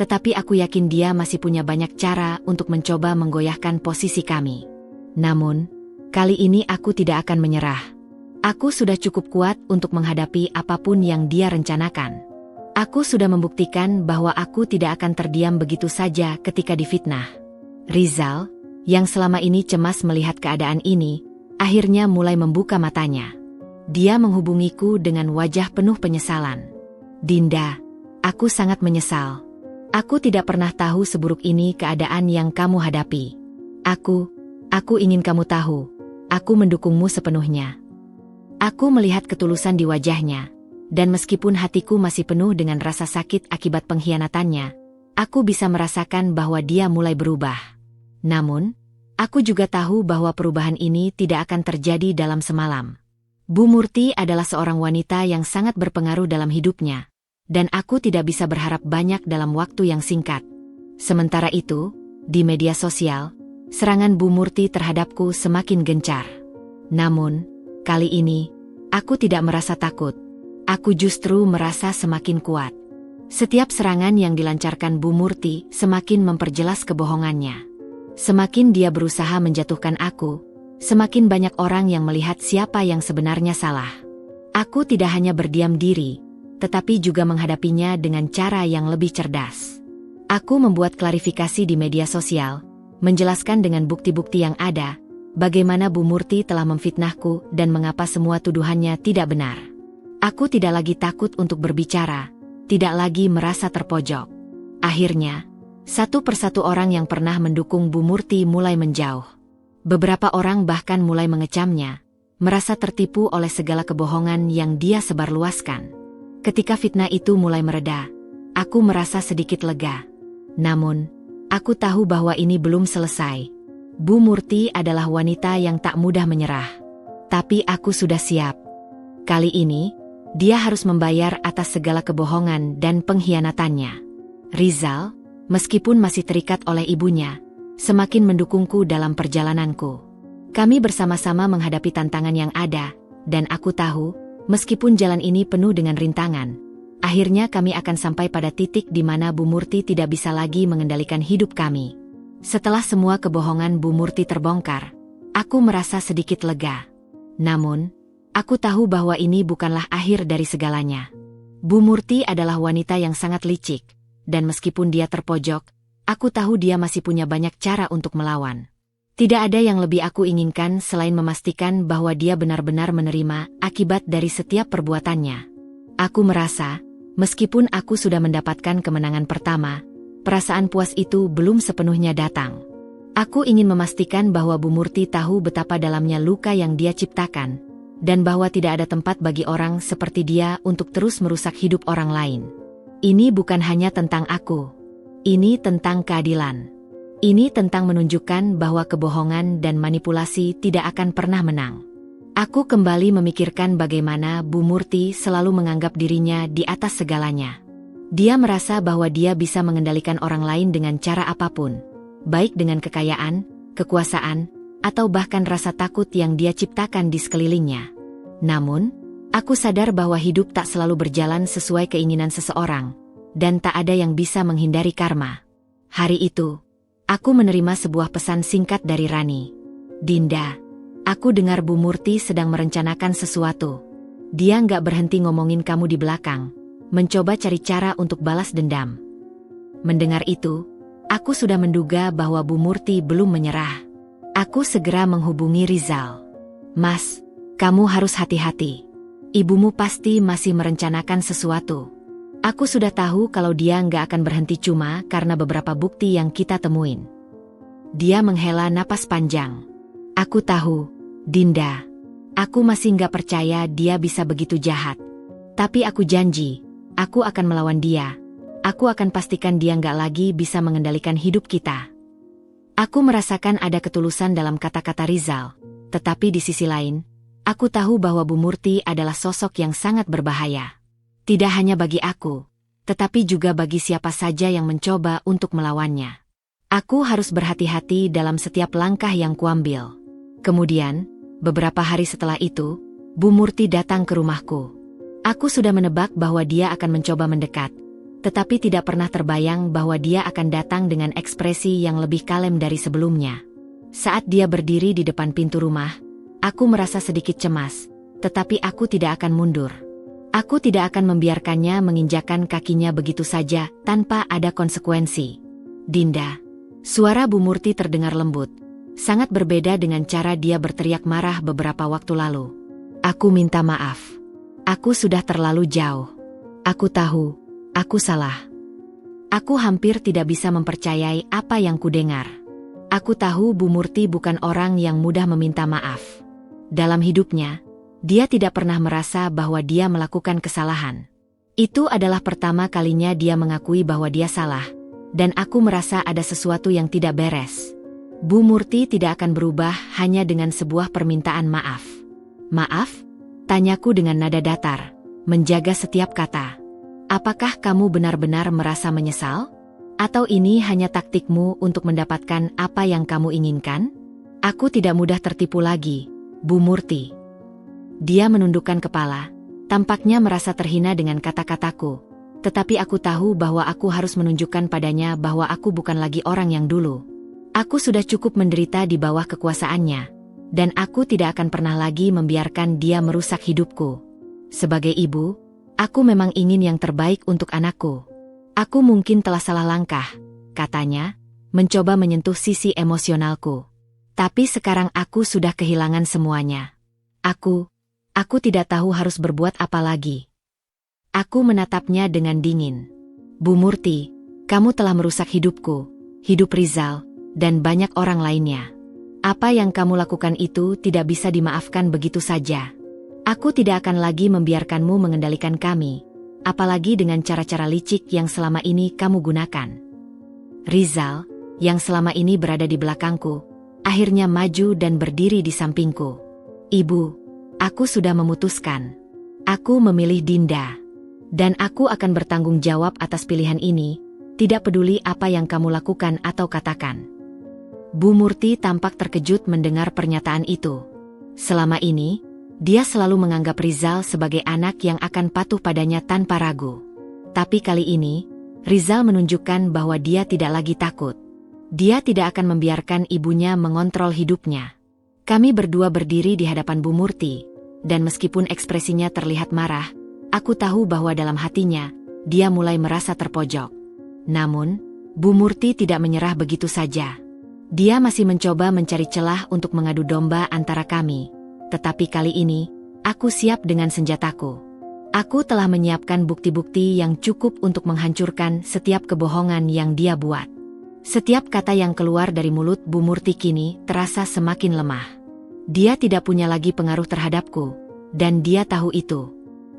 tetapi aku yakin dia masih punya banyak cara untuk mencoba menggoyahkan posisi kami. Namun, kali ini aku tidak akan menyerah. Aku sudah cukup kuat untuk menghadapi apapun yang dia rencanakan. Aku sudah membuktikan bahwa aku tidak akan terdiam begitu saja ketika difitnah. Rizal, yang selama ini cemas melihat keadaan ini, akhirnya mulai membuka matanya. Dia menghubungiku dengan wajah penuh penyesalan. Dinda, aku sangat menyesal. Aku tidak pernah tahu seburuk ini keadaan yang kamu hadapi. Aku ingin kamu tahu, aku mendukungmu sepenuhnya. Aku melihat ketulusan di wajahnya, dan meskipun hatiku masih penuh dengan rasa sakit akibat pengkhianatannya, aku bisa merasakan bahwa dia mulai berubah. Namun, aku juga tahu bahwa perubahan ini tidak akan terjadi dalam semalam. Bu Murti adalah seorang wanita yang sangat berpengaruh dalam hidupnya, dan aku tidak bisa berharap banyak dalam waktu yang singkat. Sementara itu, di media sosial, serangan Bu Murti terhadapku semakin gencar. Namun, kali ini, aku tidak merasa takut. Aku justru merasa semakin kuat. Setiap serangan yang dilancarkan Bu Murti semakin memperjelas kebohongannya. Semakin dia berusaha menjatuhkan aku, semakin banyak orang yang melihat siapa yang sebenarnya salah. Aku tidak hanya berdiam diri, tetapi juga menghadapinya dengan cara yang lebih cerdas. Aku membuat klarifikasi di media sosial, menjelaskan dengan bukti-bukti yang ada, bagaimana Bu Murti telah memfitnahku dan mengapa semua tuduhannya tidak benar. Aku tidak lagi takut untuk berbicara, tidak lagi merasa terpojok. Akhirnya, satu persatu orang yang pernah mendukung Bu Murti mulai menjauh. Beberapa orang bahkan mulai mengecamnya, merasa tertipu oleh segala kebohongan yang dia sebarluaskan. Ketika fitnah itu mulai mereda, aku merasa sedikit lega. Namun, aku tahu bahwa ini belum selesai. Bu Murti adalah wanita yang tak mudah menyerah. Tapi aku sudah siap. Kali ini, dia harus membayar atas segala kebohongan dan pengkhianatannya. Rizal, meskipun masih terikat oleh ibunya, semakin mendukungku dalam perjalananku. Kami bersama-sama menghadapi tantangan yang ada, dan aku tahu, meskipun jalan ini penuh dengan rintangan, akhirnya kami akan sampai pada titik di mana Bu Murti tidak bisa lagi mengendalikan hidup kami. Setelah semua kebohongan Bu Murti terbongkar, aku merasa sedikit lega. Namun, aku tahu bahwa ini bukanlah akhir dari segalanya. Bu Murti adalah wanita yang sangat licik, dan meskipun dia terpojok, aku tahu dia masih punya banyak cara untuk melawan. Tidak ada yang lebih aku inginkan selain memastikan bahwa dia benar-benar menerima akibat dari setiap perbuatannya. Aku merasa, meskipun aku sudah mendapatkan kemenangan pertama, perasaan puas itu belum sepenuhnya datang. Aku ingin memastikan bahwa Bu Murti tahu betapa dalamnya luka yang dia ciptakan, dan bahwa tidak ada tempat bagi orang seperti dia untuk terus merusak hidup orang lain. Ini bukan hanya tentang aku. Ini tentang keadilan. Ini tentang menunjukkan bahwa kebohongan dan manipulasi tidak akan pernah menang. Aku kembali memikirkan bagaimana Bu Murti selalu menganggap dirinya di atas segalanya. Dia merasa bahwa dia bisa mengendalikan orang lain dengan cara apapun, baik dengan kekayaan, kekuasaan, atau bahkan rasa takut yang dia ciptakan di sekelilingnya. Namun, aku sadar bahwa hidup tak selalu berjalan sesuai keinginan seseorang, dan tak ada yang bisa menghindari karma. Hari itu, aku menerima sebuah pesan singkat dari Rani. Dinda, aku dengar Bu Murti sedang merencanakan sesuatu. Dia nggak berhenti ngomongin kamu di belakang, mencoba cari cara untuk balas dendam. Mendengar itu, aku sudah menduga bahwa Bu Murti belum menyerah. Aku segera menghubungi Rizal. Mas, kamu harus hati-hati. Ibumu pasti masih merencanakan sesuatu. Aku sudah tahu kalau dia nggak akan berhenti cuma karena beberapa bukti yang kita temuin. Dia menghela napas panjang. Aku tahu, Dinda. Aku masih nggak percaya dia bisa begitu jahat. Tapi aku janji, aku akan melawan dia. Aku akan pastikan dia nggak lagi bisa mengendalikan hidup kita. Aku merasakan ada ketulusan dalam kata-kata Rizal. Tetapi di sisi lain, aku tahu bahwa Bu Murti adalah sosok yang sangat berbahaya. Tidak hanya bagi aku, tetapi juga bagi siapa saja yang mencoba untuk melawannya. Aku harus berhati-hati dalam setiap langkah yang kuambil. Kemudian, beberapa hari setelah itu, Bu Murti datang ke rumahku. Aku sudah menebak bahwa dia akan mencoba mendekat, tetapi tidak pernah terbayang bahwa dia akan datang dengan ekspresi yang lebih kalem dari sebelumnya. Saat dia berdiri di depan pintu rumah, aku merasa sedikit cemas, tetapi aku tidak akan mundur. Aku tidak akan membiarkannya menginjakkan kakinya begitu saja tanpa ada konsekuensi. Dinda, suara Bu Murti terdengar lembut, sangat berbeda dengan cara dia berteriak marah beberapa waktu lalu. Aku minta maaf. Aku sudah terlalu jauh. Aku tahu, aku salah. Aku hampir tidak bisa mempercayai apa yang kudengar. Aku tahu Bu Murti bukan orang yang mudah meminta maaf. Dalam hidupnya, dia tidak pernah merasa bahwa dia melakukan kesalahan. Itu adalah pertama kalinya dia mengakui bahwa dia salah, dan aku merasa ada sesuatu yang tidak beres. Bu Murti tidak akan berubah hanya dengan sebuah permintaan maaf. Maaf? Tanyaku dengan nada datar, menjaga setiap kata. Apakah kamu benar-benar merasa menyesal? Atau ini hanya taktikmu untuk mendapatkan apa yang kamu inginkan? Aku tidak mudah tertipu lagi, Bu Murti. Dia menundukkan kepala, tampaknya merasa terhina dengan kata-kataku. Tetapi aku tahu bahwa aku harus menunjukkan padanya bahwa aku bukan lagi orang yang dulu. Aku sudah cukup menderita di bawah kekuasaannya, dan aku tidak akan pernah lagi membiarkan dia merusak hidupku. Sebagai ibu, aku memang ingin yang terbaik untuk anakku. Aku mungkin telah salah langkah, katanya, mencoba menyentuh sisi emosionalku. Tapi sekarang aku sudah kehilangan semuanya. Aku tidak tahu harus berbuat apa lagi. Aku menatapnya dengan dingin. Bu Murti, kamu telah merusak hidupku, hidup Rizal, dan banyak orang lainnya. Apa yang kamu lakukan itu tidak bisa dimaafkan begitu saja. Aku tidak akan lagi membiarkanmu mengendalikan kami. Apalagi dengan cara-cara licik yang selama ini kamu gunakan. Rizal, yang selama ini berada di belakangku, akhirnya maju dan berdiri di sampingku. Ibu, aku sudah memutuskan. Aku memilih Dinda. Dan aku akan bertanggung jawab atas pilihan ini, tidak peduli apa yang kamu lakukan atau katakan. Bu Murti tampak terkejut mendengar pernyataan itu. Selama ini, dia selalu menganggap Rizal sebagai anak yang akan patuh padanya tanpa ragu. Tapi kali ini, Rizal menunjukkan bahwa dia tidak lagi takut. Dia tidak akan membiarkan ibunya mengontrol hidupnya. Kami berdua berdiri di hadapan Bu Murti, dan meskipun ekspresinya terlihat marah, aku tahu bahwa dalam hatinya, dia mulai merasa terpojok. Namun, Bu Murti tidak menyerah begitu saja. Dia masih mencoba mencari celah untuk mengadu domba antara kami. Tetapi kali ini, aku siap dengan senjataku. Aku telah menyiapkan bukti-bukti yang cukup untuk menghancurkan setiap kebohongan yang dia buat. Setiap kata yang keluar dari mulut Bu Murti kini terasa semakin lemah. Dia tidak punya lagi pengaruh terhadapku, dan dia tahu itu.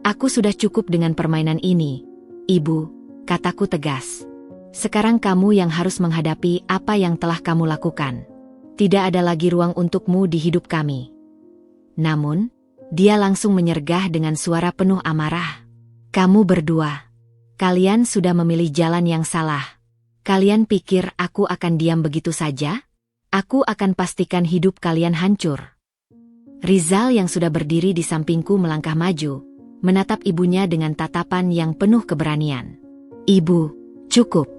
Aku sudah cukup dengan permainan ini, Ibu, kataku tegas. Sekarang kamu yang harus menghadapi apa yang telah kamu lakukan. Tidak ada lagi ruang untukmu di hidup kami. Namun, dia langsung menyergah dengan suara penuh amarah. Kamu berdua. Kalian sudah memilih jalan yang salah. Kalian pikir aku akan diam begitu saja? Aku akan pastikan hidup kalian hancur. Rizal yang sudah berdiri di sampingku melangkah maju, menatap ibunya dengan tatapan yang penuh keberanian. Ibu, cukup.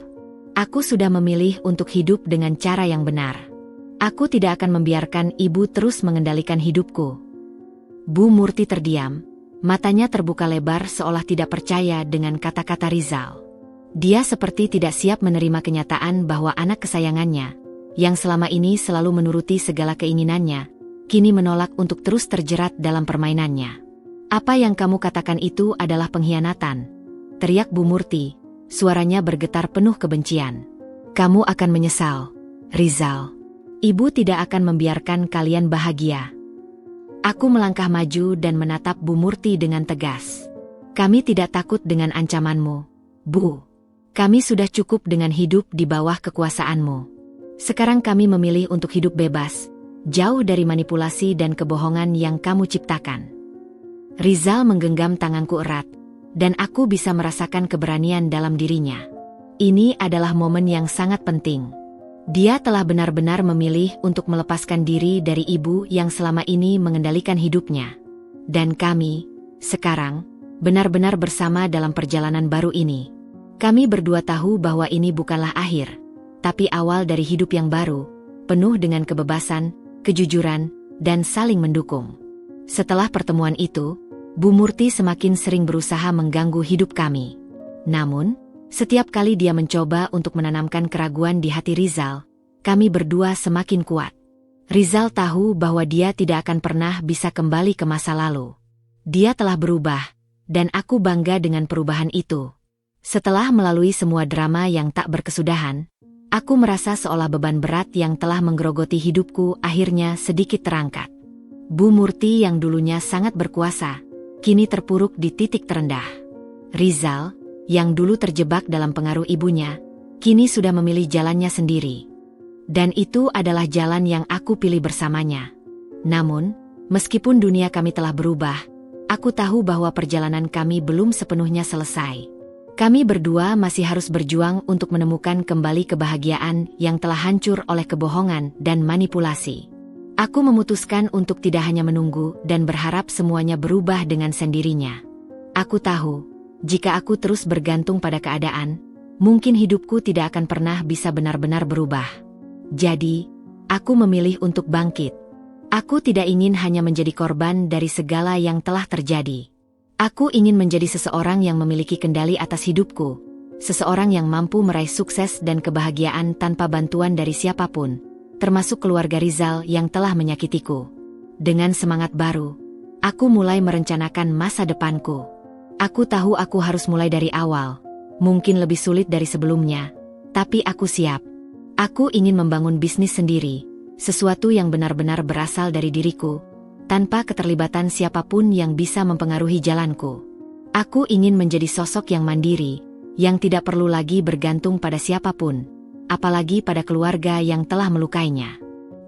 Aku sudah memilih untuk hidup dengan cara yang benar. Aku tidak akan membiarkan ibu terus mengendalikan hidupku. Bu Murti terdiam, matanya terbuka lebar seolah tidak percaya dengan kata-kata Rizal. Dia seperti tidak siap menerima kenyataan bahwa anak kesayangannya, yang selama ini selalu menuruti segala keinginannya, kini menolak untuk terus terjerat dalam permainannya. Apa yang kamu katakan itu adalah pengkhianatan, teriak Bu Murti, suaranya bergetar penuh kebencian. Kamu akan menyesal, Rizal. Ibu tidak akan membiarkan kalian bahagia. Aku melangkah maju dan menatap Bu Murti dengan tegas. Kami tidak takut dengan ancamanmu, Bu. Kami sudah cukup dengan hidup di bawah kekuasaanmu. Sekarang kami memilih untuk hidup bebas, jauh dari manipulasi dan kebohongan yang kamu ciptakan. Rizal menggenggam tanganku erat, dan aku bisa merasakan keberanian dalam dirinya. Ini adalah momen yang sangat penting. Dia telah benar-benar memilih untuk melepaskan diri dari ibu yang selama ini mengendalikan hidupnya. Dan kami, sekarang, benar-benar bersama dalam perjalanan baru ini. Kami berdua tahu bahwa ini bukanlah akhir, tapi awal dari hidup yang baru, penuh dengan kebebasan, kejujuran, dan saling mendukung. Setelah pertemuan itu, Bu Murti semakin sering berusaha mengganggu hidup kami. Namun, setiap kali dia mencoba untuk menanamkan keraguan di hati Rizal, kami berdua semakin kuat. Rizal tahu bahwa dia tidak akan pernah bisa kembali ke masa lalu. Dia telah berubah, dan aku bangga dengan perubahan itu. Setelah melalui semua drama yang tak berkesudahan, aku merasa seolah beban berat yang telah menggerogoti hidupku akhirnya sedikit terangkat. Bu Murti yang dulunya sangat berkuasa, kini terpuruk di titik terendah. Rizal, yang dulu terjebak dalam pengaruh ibunya, kini sudah memilih jalannya sendiri. Dan itu adalah jalan yang aku pilih bersamanya. Namun, meskipun dunia kami telah berubah, aku tahu bahwa perjalanan kami belum sepenuhnya selesai. Kami berdua masih harus berjuang untuk menemukan kembali kebahagiaan yang telah hancur oleh kebohongan dan manipulasi. Aku memutuskan untuk tidak hanya menunggu dan berharap semuanya berubah dengan sendirinya. Aku tahu, jika aku terus bergantung pada keadaan, mungkin hidupku tidak akan pernah bisa benar-benar berubah. Jadi, aku memilih untuk bangkit. Aku tidak ingin hanya menjadi korban dari segala yang telah terjadi. Aku ingin menjadi seseorang yang memiliki kendali atas hidupku, seseorang yang mampu meraih sukses dan kebahagiaan tanpa bantuan dari siapapun, termasuk keluarga Rizal yang telah menyakitiku. Dengan semangat baru, aku mulai merencanakan masa depanku. Aku tahu aku harus mulai dari awal, mungkin lebih sulit dari sebelumnya, tapi aku siap. Aku ingin membangun bisnis sendiri, sesuatu yang benar-benar berasal dari diriku, tanpa keterlibatan siapapun yang bisa mempengaruhi jalanku. Aku ingin menjadi sosok yang mandiri, yang tidak perlu lagi bergantung pada siapapun, apalagi pada keluarga yang telah melukainya.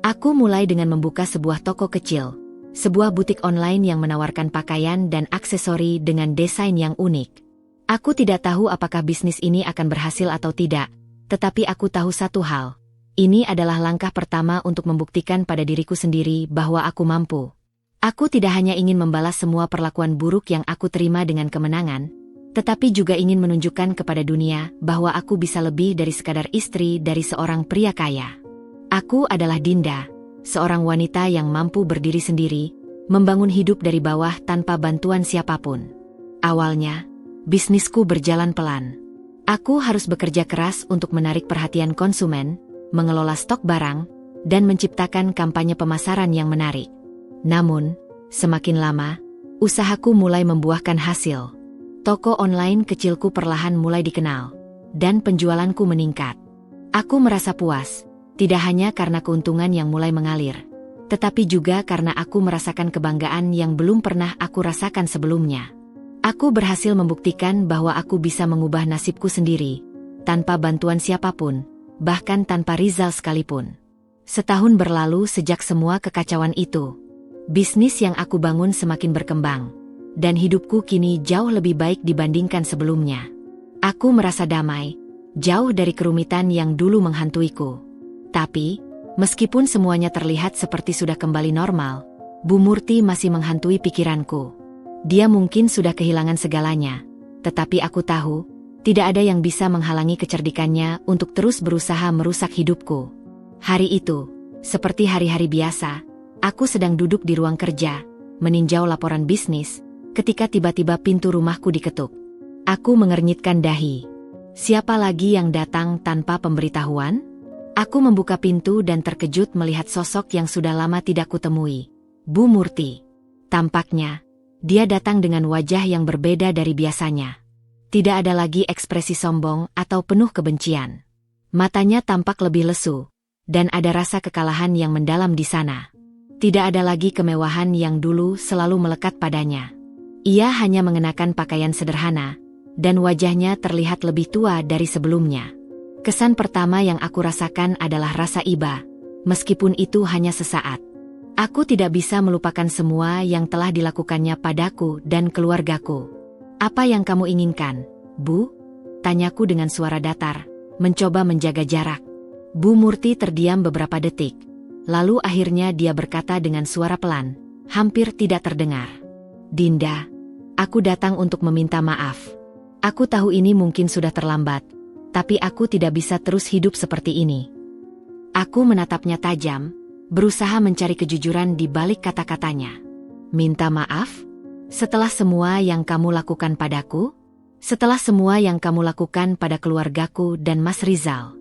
Aku mulai dengan membuka sebuah toko kecil, sebuah butik online yang menawarkan pakaian dan aksesori dengan desain yang unik. Aku tidak tahu apakah bisnis ini akan berhasil atau tidak, tetapi aku tahu satu hal. Ini adalah langkah pertama untuk membuktikan pada diriku sendiri bahwa aku mampu. Aku tidak hanya ingin membalas semua perlakuan buruk yang aku terima dengan kemenangan, tetapi juga ingin menunjukkan kepada dunia bahwa aku bisa lebih dari sekadar istri dari seorang pria kaya. Aku adalah Dinda, seorang wanita yang mampu berdiri sendiri, membangun hidup dari bawah tanpa bantuan siapapun. Awalnya, bisnisku berjalan pelan. Aku harus bekerja keras untuk menarik perhatian konsumen, mengelola stok barang, dan menciptakan kampanye pemasaran yang menarik. Namun, semakin lama, usahaku mulai membuahkan hasil. Toko online kecilku perlahan mulai dikenal, dan penjualanku meningkat. Aku merasa puas, tidak hanya karena keuntungan yang mulai mengalir, tetapi juga karena aku merasakan kebanggaan yang belum pernah aku rasakan sebelumnya. Aku berhasil membuktikan bahwa aku bisa mengubah nasibku sendiri, tanpa bantuan siapapun, bahkan tanpa Rizal sekalipun. Setahun berlalu sejak semua kekacauan itu. Bisnis yang aku bangun semakin berkembang, dan hidupku kini jauh lebih baik dibandingkan sebelumnya. Aku merasa damai, jauh dari kerumitan yang dulu menghantuiku. Tapi, meskipun semuanya terlihat seperti sudah kembali normal, Bu Murti masih menghantui pikiranku. Dia mungkin sudah kehilangan segalanya, tetapi aku tahu, Tidak ada yang bisa menghalangi kecerdikannya untuk terus berusaha merusak hidupku. Hari itu, seperti hari-hari biasa, aku sedang duduk di ruang kerja, meninjau laporan bisnis, ketika tiba-tiba pintu rumahku diketuk. Aku mengernyitkan dahi. Siapa lagi yang datang tanpa pemberitahuan? Aku membuka pintu dan terkejut melihat sosok yang sudah lama tidak kutemui. Bu Murti. Tampaknya, dia datang dengan wajah yang berbeda dari biasanya. Tidak ada lagi ekspresi sombong atau penuh kebencian. Matanya tampak lebih lesu, dan ada rasa kekalahan yang mendalam di sana. Tidak ada lagi kemewahan yang dulu selalu melekat padanya. Ia hanya mengenakan pakaian sederhana, dan wajahnya terlihat lebih tua dari sebelumnya. Kesan pertama yang aku rasakan adalah rasa iba, meskipun itu hanya sesaat. Aku tidak bisa melupakan semua yang telah dilakukannya padaku dan keluargaku. Apa yang kamu inginkan, Bu? Tanyaku dengan suara datar, mencoba menjaga jarak. Bu Murti terdiam beberapa detik. Lalu akhirnya dia berkata dengan suara pelan, hampir tidak terdengar. Dinda, aku datang untuk meminta maaf. Aku tahu ini mungkin sudah terlambat, tapi aku tidak bisa terus hidup seperti ini. Aku menatapnya tajam, berusaha mencari kejujuran di balik kata-katanya. Minta maaf? Setelah semua yang kamu lakukan padaku? Setelah semua yang kamu lakukan pada keluargaku dan Mas Rizal?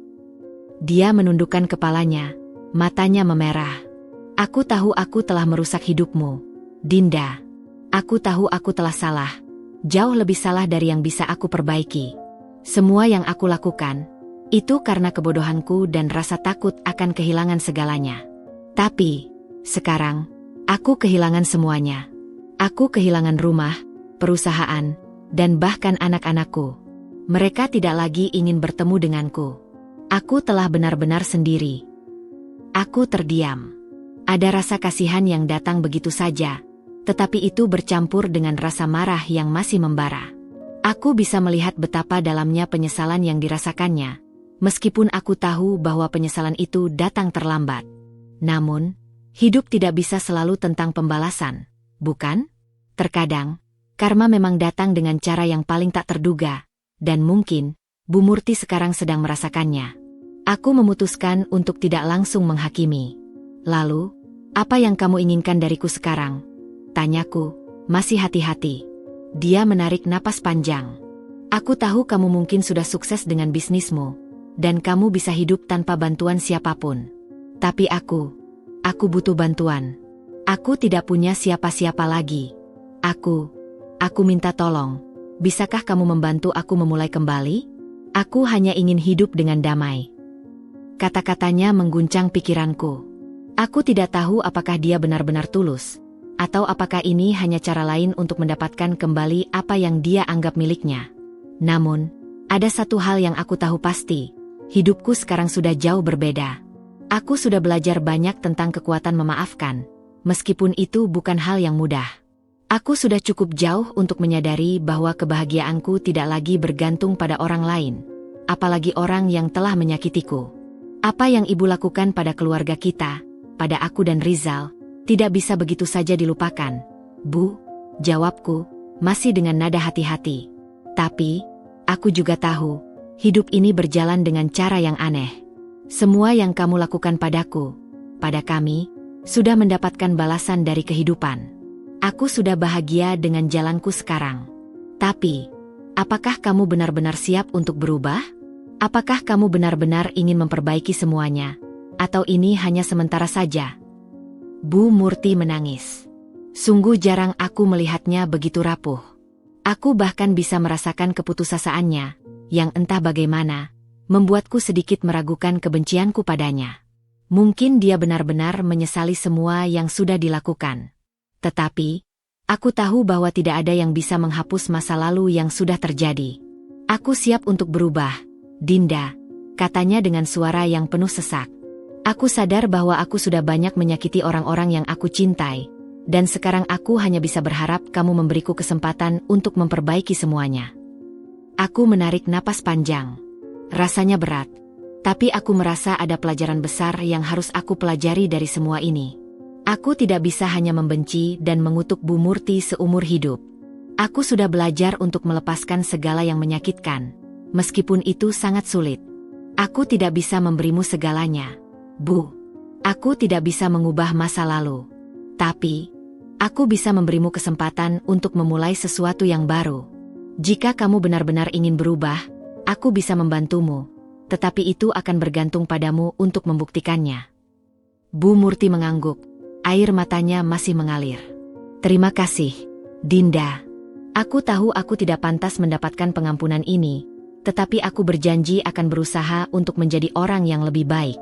Dia menundukkan kepalanya, matanya memerah. Aku tahu aku telah merusak hidupmu, Dinda. Aku tahu aku telah salah. Jauh lebih salah dari yang bisa aku perbaiki. Semua yang aku lakukan, itu karena kebodohanku dan rasa takut akan kehilangan segalanya. Tapi, sekarang, aku kehilangan semuanya. Aku kehilangan rumah, perusahaan, dan bahkan anak-anakku. Mereka tidak lagi ingin bertemu denganku. Aku telah benar-benar sendiri. Aku terdiam. Ada rasa kasihan yang datang begitu saja, tetapi itu bercampur dengan rasa marah yang masih membara. Aku bisa melihat betapa dalamnya penyesalan yang dirasakannya, meskipun aku tahu bahwa penyesalan itu datang terlambat. Namun, hidup tidak bisa selalu tentang pembalasan, bukan? Terkadang, karma memang datang dengan cara yang paling tak terduga, dan mungkin, Bu Murti sekarang sedang merasakannya. Aku memutuskan untuk tidak langsung menghakimi. Lalu, apa yang kamu inginkan dariku sekarang? Tanyaku, masih hati-hati. Dia menarik napas panjang. Aku tahu kamu mungkin sudah sukses dengan bisnismu, dan kamu bisa hidup tanpa bantuan siapapun. Tapi aku butuh bantuan. Aku tidak punya siapa-siapa lagi. Aku minta tolong. Bisakah kamu membantu aku memulai kembali? Aku hanya ingin hidup dengan damai. Kata-katanya mengguncang pikiranku. Aku tidak tahu apakah dia benar-benar tulus, atau apakah ini hanya cara lain untuk mendapatkan kembali apa yang dia anggap miliknya. Namun, ada satu hal yang aku tahu pasti, hidupku sekarang sudah jauh berbeda. Aku sudah belajar banyak tentang kekuatan memaafkan, meskipun itu bukan hal yang mudah. Aku sudah cukup jauh untuk menyadari bahwa kebahagiaanku tidak lagi bergantung pada orang lain, apalagi orang yang telah menyakitiku. Apa yang ibu lakukan pada keluarga kita, pada aku dan Rizal, tidak bisa begitu saja dilupakan. Bu, jawabku, masih dengan nada hati-hati. Tapi, aku juga tahu, hidup ini berjalan dengan cara yang aneh. Semua yang kamu lakukan padaku, pada kami, sudah mendapatkan balasan dari kehidupan. Aku sudah bahagia dengan jalanku sekarang. Tapi, apakah kamu benar-benar siap untuk berubah? Apakah kamu benar-benar ingin memperbaiki semuanya? Atau ini hanya sementara saja? Bu Murti menangis. Sungguh jarang aku melihatnya begitu rapuh. Aku bahkan bisa merasakan keputusasaannya, yang entah bagaimana, membuatku sedikit meragukan kebencianku padanya. Mungkin dia benar-benar menyesali semua yang sudah dilakukan. Tetapi, aku tahu bahwa tidak ada yang bisa menghapus masa lalu yang sudah terjadi. Aku siap untuk berubah, Dinda, katanya dengan suara yang penuh sesak. Aku sadar bahwa aku sudah banyak menyakiti orang-orang yang aku cintai, dan sekarang aku hanya bisa berharap kamu memberiku kesempatan untuk memperbaiki semuanya. Aku menarik napas panjang. Rasanya berat, tapi aku merasa ada pelajaran besar yang harus aku pelajari dari semua ini. Aku tidak bisa hanya membenci dan mengutuk Bu Murti seumur hidup. Aku sudah belajar untuk melepaskan segala yang menyakitkan, meskipun itu sangat sulit. Aku tidak bisa memberimu segalanya, Bu. Aku tidak bisa mengubah masa lalu. Tapi, aku bisa memberimu kesempatan untuk memulai sesuatu yang baru. Jika kamu benar-benar ingin berubah, aku bisa membantumu. Tetapi itu akan bergantung padamu untuk membuktikannya. Bu Murti mengangguk. Air matanya masih mengalir. Terima kasih, Dinda. Aku tahu aku tidak pantas mendapatkan pengampunan ini, tetapi aku berjanji akan berusaha untuk menjadi orang yang lebih baik.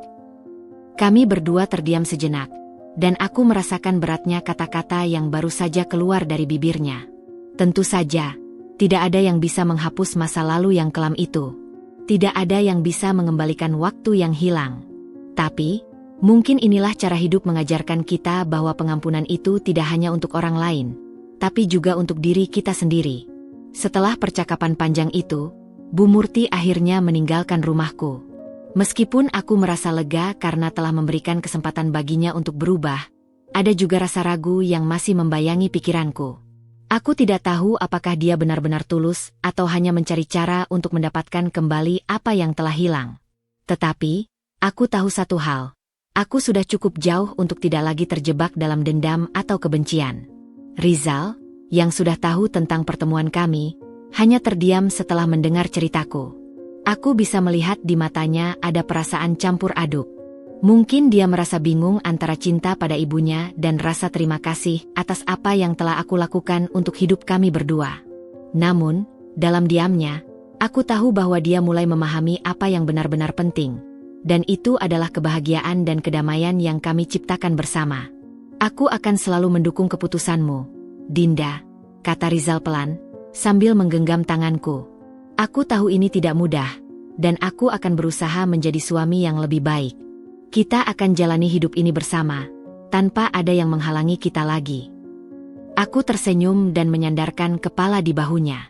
Kami berdua terdiam sejenak, dan aku merasakan beratnya kata-kata yang baru saja keluar dari bibirnya. Tentu saja, tidak ada yang bisa menghapus masa lalu yang kelam itu. Tidak ada yang bisa mengembalikan waktu yang hilang. Tapi, mungkin inilah cara hidup mengajarkan kita bahwa pengampunan itu tidak hanya untuk orang lain, tapi juga untuk diri kita sendiri. Setelah percakapan panjang itu, Bu Murti akhirnya meninggalkan rumahku. Meskipun aku merasa lega karena telah memberikan kesempatan baginya untuk berubah, ada juga rasa ragu yang masih membayangi pikiranku. Aku tidak tahu apakah dia benar-benar tulus atau hanya mencari cara untuk mendapatkan kembali apa yang telah hilang. Tetapi, aku tahu satu hal. Aku sudah cukup jauh untuk tidak lagi terjebak dalam dendam atau kebencian. Rizal, yang sudah tahu tentang pertemuan kami, hanya terdiam setelah mendengar ceritaku. Aku bisa melihat di matanya ada perasaan campur aduk. Mungkin dia merasa bingung antara cinta pada ibunya dan rasa terima kasih atas apa yang telah aku lakukan untuk hidup kami berdua. Namun, dalam diamnya, aku tahu bahwa dia mulai memahami apa yang benar-benar penting. Dan itu adalah kebahagiaan dan kedamaian yang kami ciptakan bersama. Aku akan selalu mendukung keputusanmu, Dinda, kata Rizal pelan, sambil menggenggam tanganku. Aku tahu ini tidak mudah, dan aku akan berusaha menjadi suami yang lebih baik. Kita akan jalani hidup ini bersama, tanpa ada yang menghalangi kita lagi. Aku tersenyum dan menyandarkan kepala di bahunya.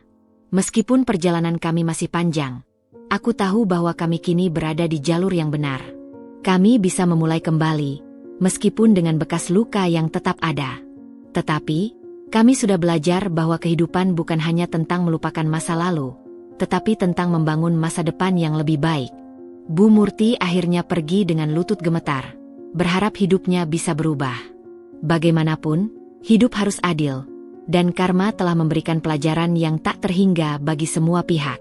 Meskipun perjalanan kami masih panjang, aku tahu bahwa kami kini berada di jalur yang benar. Kami bisa memulai kembali, meskipun dengan bekas luka yang tetap ada. Tetapi, kami sudah belajar bahwa kehidupan bukan hanya tentang melupakan masa lalu, tetapi tentang membangun masa depan yang lebih baik. Bu Murti akhirnya pergi dengan lutut gemetar, berharap hidupnya bisa berubah. Bagaimanapun, hidup harus adil, dan karma telah memberikan pelajaran yang tak terhingga bagi semua pihak.